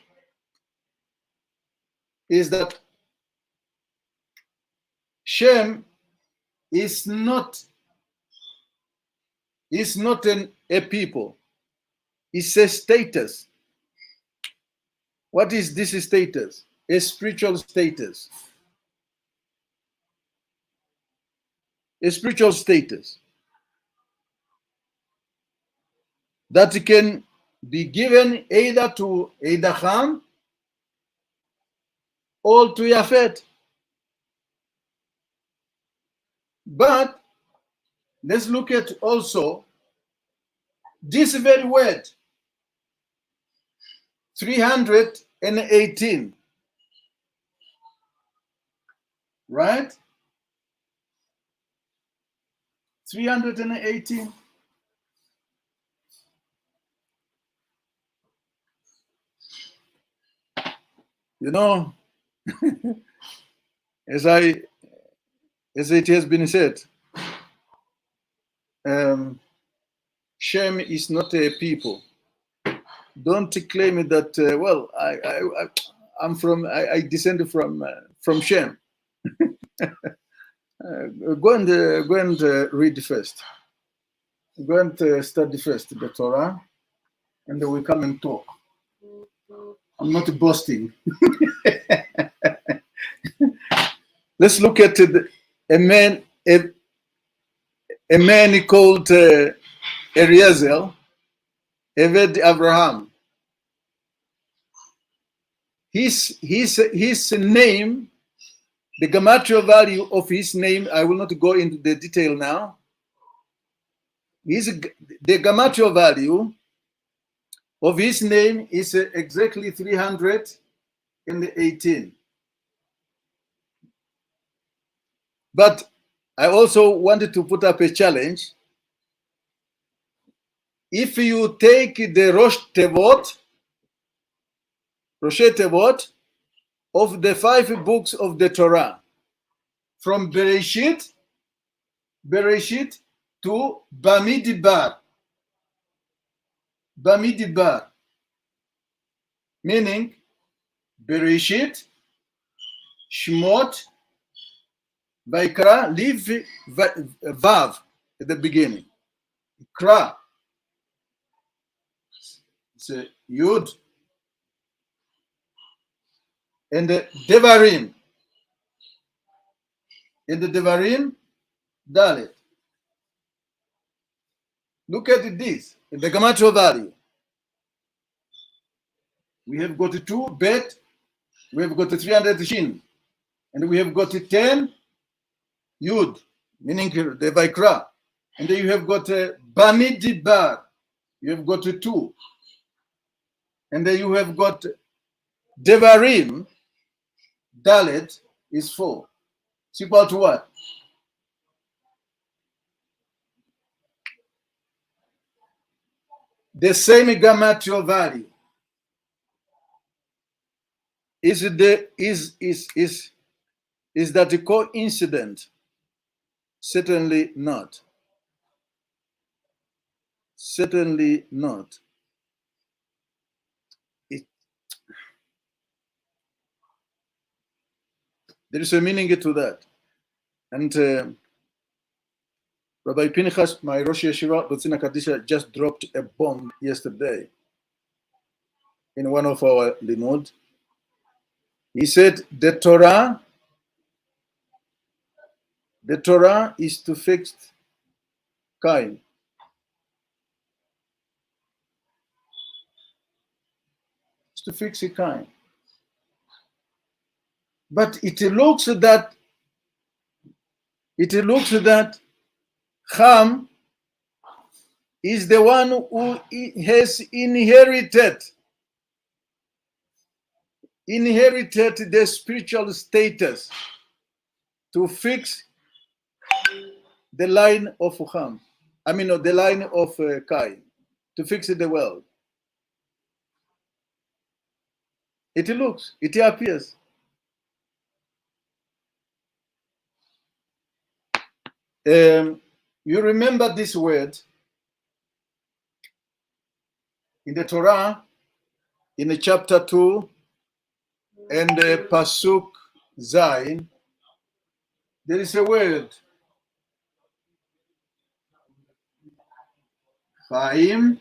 is that Shem is not a people. It's a status. What is this status? A spiritual status. A spiritual status that can be given either to Ham or to Yafet. But let's look at also this very word, 318, right? 318. You know, as it has been said, Shem is not a people. Don't claim that. I descend from Shem. Go and read first. Go and study first the Torah, and then we come and talk. I'm not boasting. Let's look at a man called Eliezer, Eved Abraham. His name, the gematria value of his name, I will not go into the detail now. The gematria value of his name is exactly 318. But I also wanted to put up a challenge. If you take the Rosh Tevot of the 5 books of the Torah, from Bereshit to Bamidbar, meaning Bereshit, Shmot, Vaikra, leave Vav at the beginning. Kra, it's a Yud, and the Devarim. In the Devarim, Dalet. Look at this, in the gematria value. We have got 2 Bet, we have got 300 Shin, and we have got 10 Yud, meaning the Vaikra. And then you have got Bamidbar, you have got 2. And then you have got Devarim, Dalet is 4. It's equal to what? The same gematria value. Is that a coincidence? Certainly not. Certainly not. There is a meaning to that. And Rabbi Pinchas, my Rosh Yeshiva, B'tzina Kadisha, just dropped a bomb yesterday in one of our limud. He said the Torah is to fix Cain. It's to fix Cain. But it looks that Ham is the one who has inherited the spiritual status to fix the line of Ham. I mean, the line of Cain, to fix the world. It appears. You remember this word in the Torah, in the chapter 2 and Pasuk Zayin, there is a word, Chaim.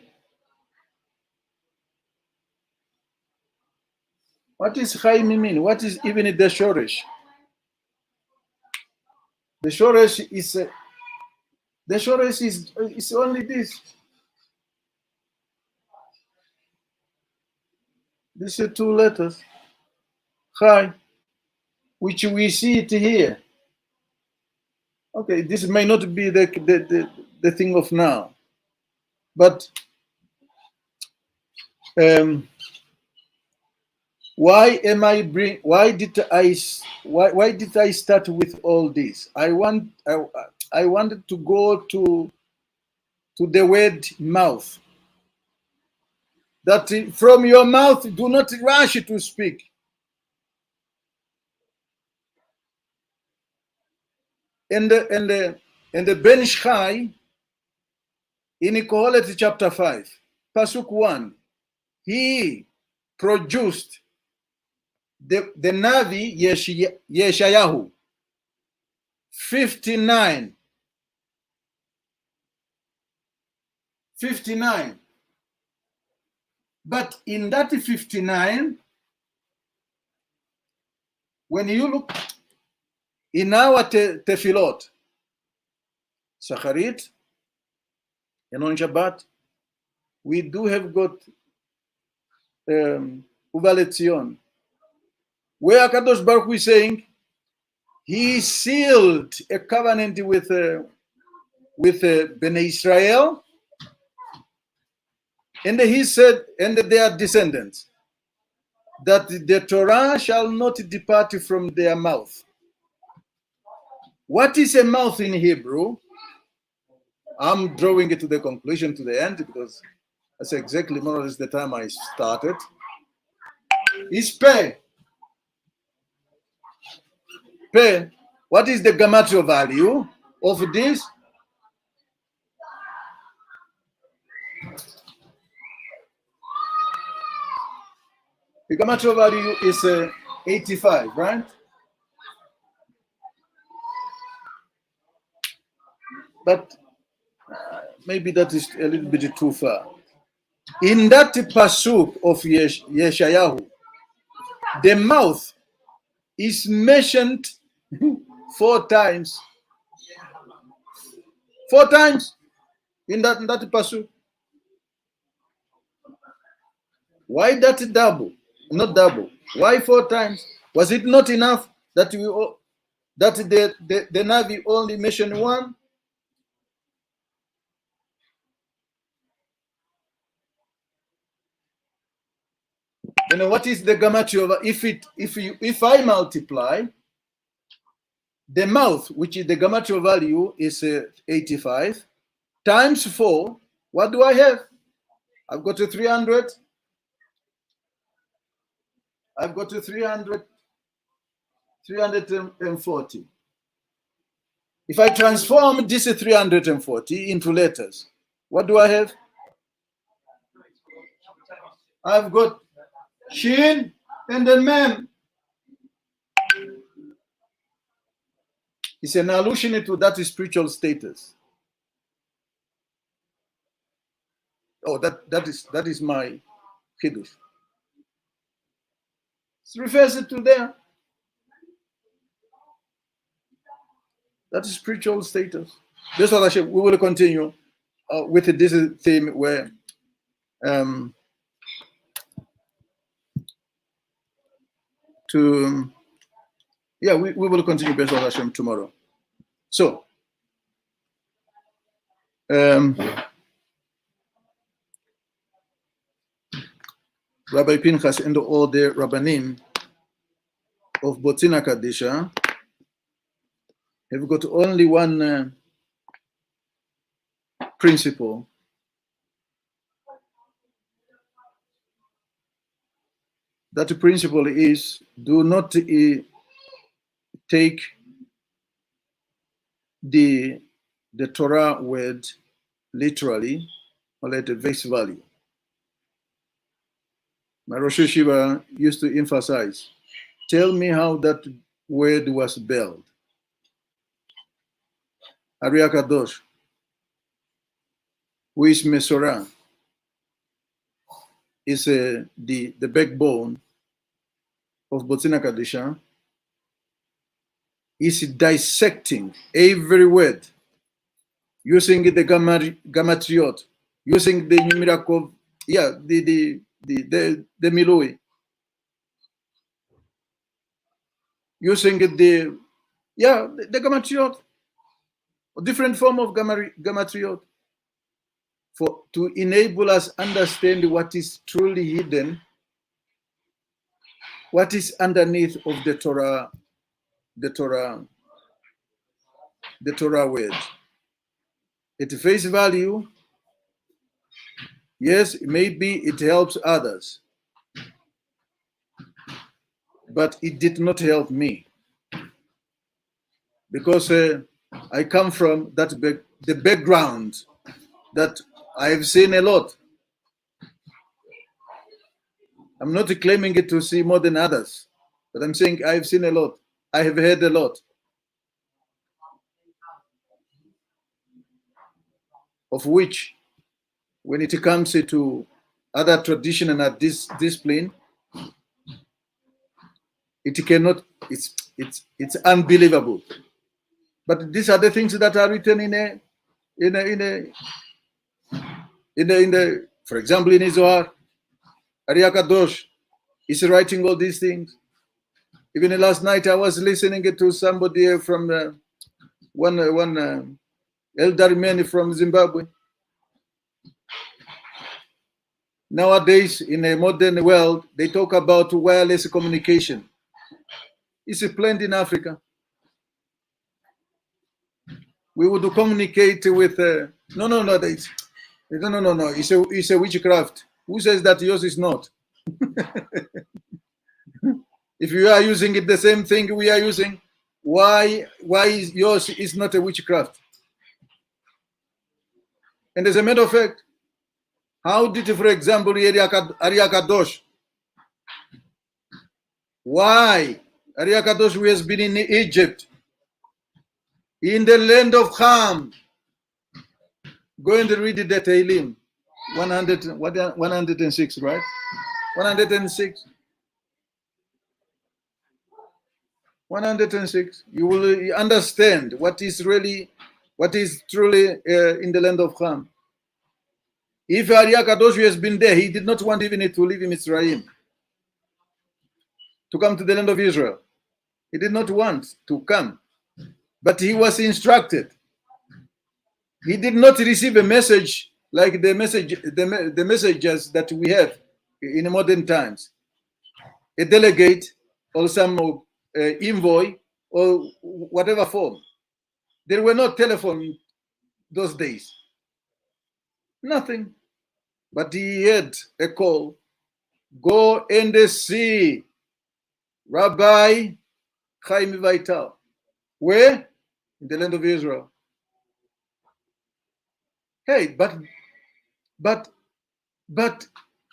What does Chaim mean? What is even the Shoresh? The Shoresh is only this. These are 2 letters, Chai, which we see it here. Okay, this may not be the thing of now, but why did I start with all this? I wanted to go to the word mouth. That from your mouth, do not rush to speak. And the Ben Ishchai in Kohelet chapter 5, Pasuk 1, he produced the Navi Yeshayahu. 59. 59. But in that 59, when you look in our tefillot, Shacharit, and on Shabbat, we do have got Uva Letzion, where Kadosh Baruch Hu is saying he sealed a covenant with Bnei Israel, and he said, and their descendants, that the Torah shall not depart from their mouth. What is a mouth in Hebrew? I'm drawing it to the conclusion, to the end, because that's exactly more or less the time I started. Is pay. Pay. What is the gematria value of this? The gematria value is 85, right? But maybe that is a little bit too far. In that pasuk of Yeshayahu, the mouth is mentioned 4 times. 4 times in that pasuk. Why that double? Not double. Why 4 times? Was it not enough that the Navi only mentioned 1? You know what is the gematria of if I multiply the mouth, which is the gematria value is 85, times 4, what do I have? I've got a 300. I've got a 340. If I transform this 340 into letters, what do I have? I've got Shin and then Mem. It's an allusion to that spiritual status. Oh, that is my Kiddush. It refers to there. That is spiritual status. This is we will continue with this theme where we will continue B'ezras Hashem tomorrow. So Rabbi Pinchas and all the Rabbanim of Botzina Kadisha have got only one principle. That principle is do not take the Torah word literally or at face value. My Rosh Yeshiva used to emphasize, tell me how that word was spelled. Ari HaKadosh, who is Mesorah, is the backbone of Botzina Kadisha, is dissecting every word, using the Gematriot, using the numerical, the Milui, using the Gematriot, a different form of Gematriot, to enable us understand what is truly hidden, what is underneath of the Torah word. At face value, yes, maybe it helps others, but it did not help me, because I come from the background that I've seen a lot. I'm not claiming it to see more than others, but I'm saying I've seen a lot. I have heard a lot. of which, when it comes to other tradition and discipline, it cannot. It's unbelievable. But these are the things that are written for example, in Zohar. Arya Kadosh is writing all these things. Even last night, I was listening to somebody from one elder man from Zimbabwe. Nowadays, in a modern world, they talk about wireless communication. It's planned in Africa. We would communicate with no. It's a witchcraft. Who says that yours is not? If you are using it the same thing we are using, why is yours is not a witchcraft? And as a matter of fact, how did, for example, Arya Kadosh, why Arya Kadosh, who has been in Egypt, in the land of Ham, go and read the Tehillim, 106, right? 106. 106. You will understand what is truly in the land of Ham. If Arya Kadosh has been there, he did not want even to leave Mitzrayim, to come to the land of Israel. He did not want to come, but he was instructed. He did not receive a message like the messages that we have in modern times, a delegate or some envoy or whatever form. There were no telephone those days. Nothing. But he had a call. Go and see Rabbi Chaim Vital. Where? In the land of Israel. Hey, but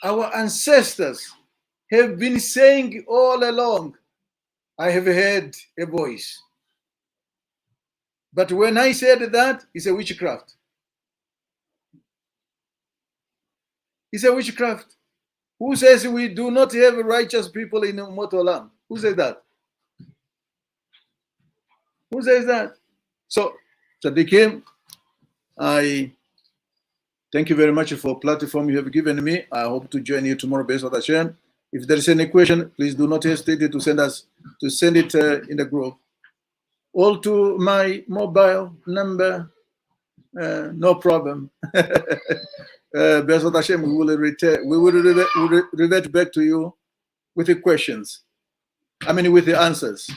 our ancestors have been saying all along, I have heard a voice. But when I said that, it's a witchcraft. It's a witchcraft. Who says we do not have righteous people in Umot Olam? Who says that? Who says that? So, Tzaddikim, I thank you very much for the platform you have given me. I hope to join you tomorrow, B'ezrat Hashem. If there is any question, please do not hesitate to send it in the group. All to my mobile number, no problem. B'ezrat Hashem, we will revert back to you with the questions. With the answers.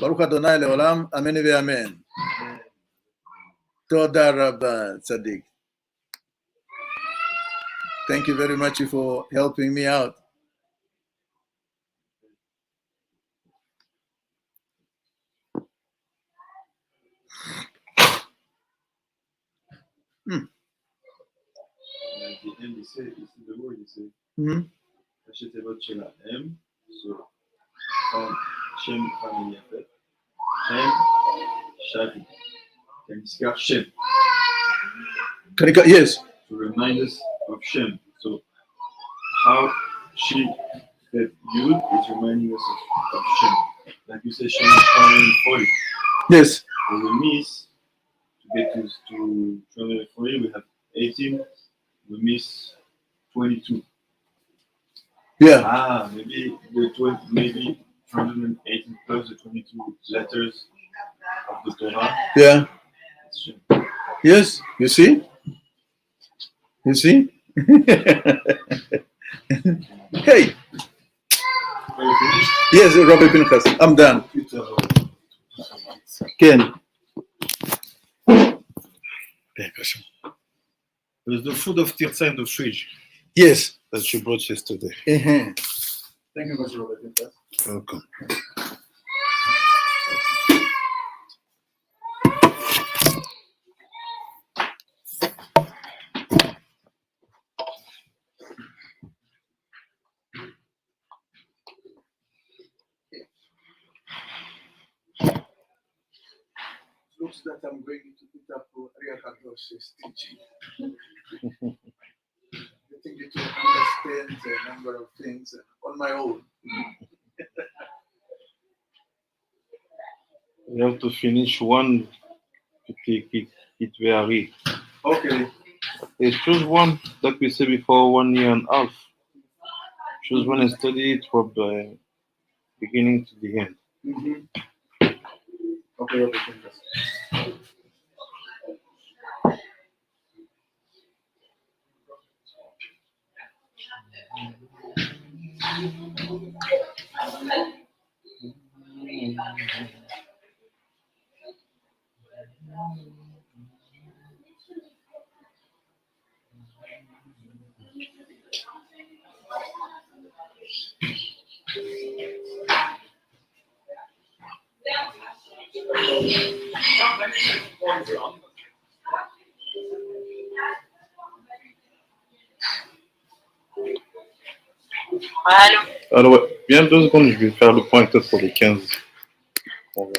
Baruch Adonai le'olam, amen ve'amen. Toda Rabba Tzaddik. Thank you very much for helping me out. At the end, he said, you see the word, he said, Hachetevot Shela M, so Shem family effect, Shem Shavi, Kaniska Shem. Yes. To remind us of Shem. So how she that Yud is reminding us of Shem. Like you said, Shem is 140. Yes. So we miss to get to 240, we have 18. We miss 22. Yeah. Maybe the 218 plus the 22 letters of the Torah. Yeah. Yes. You see? You see? Hey. Are you finished? Yes, Rabbi Pinchas. I'm done. Ken. There's the food of Tirza in the fridge Yes. that she brought yesterday. Thank you, Pastor Robert Pinchas. Welcome. looks that I'm going to put up Riakadosh's teaching. I think it will understand a number of things on my own. You have to finish one it vary. Okay. Okay, choose one that we said before 1 year and a half. Choose one and study it from the beginning to the end. Mm-hmm. Okay. Alors, ouais, bien 2 secondes, je vais faire le point peut-être pour les 15.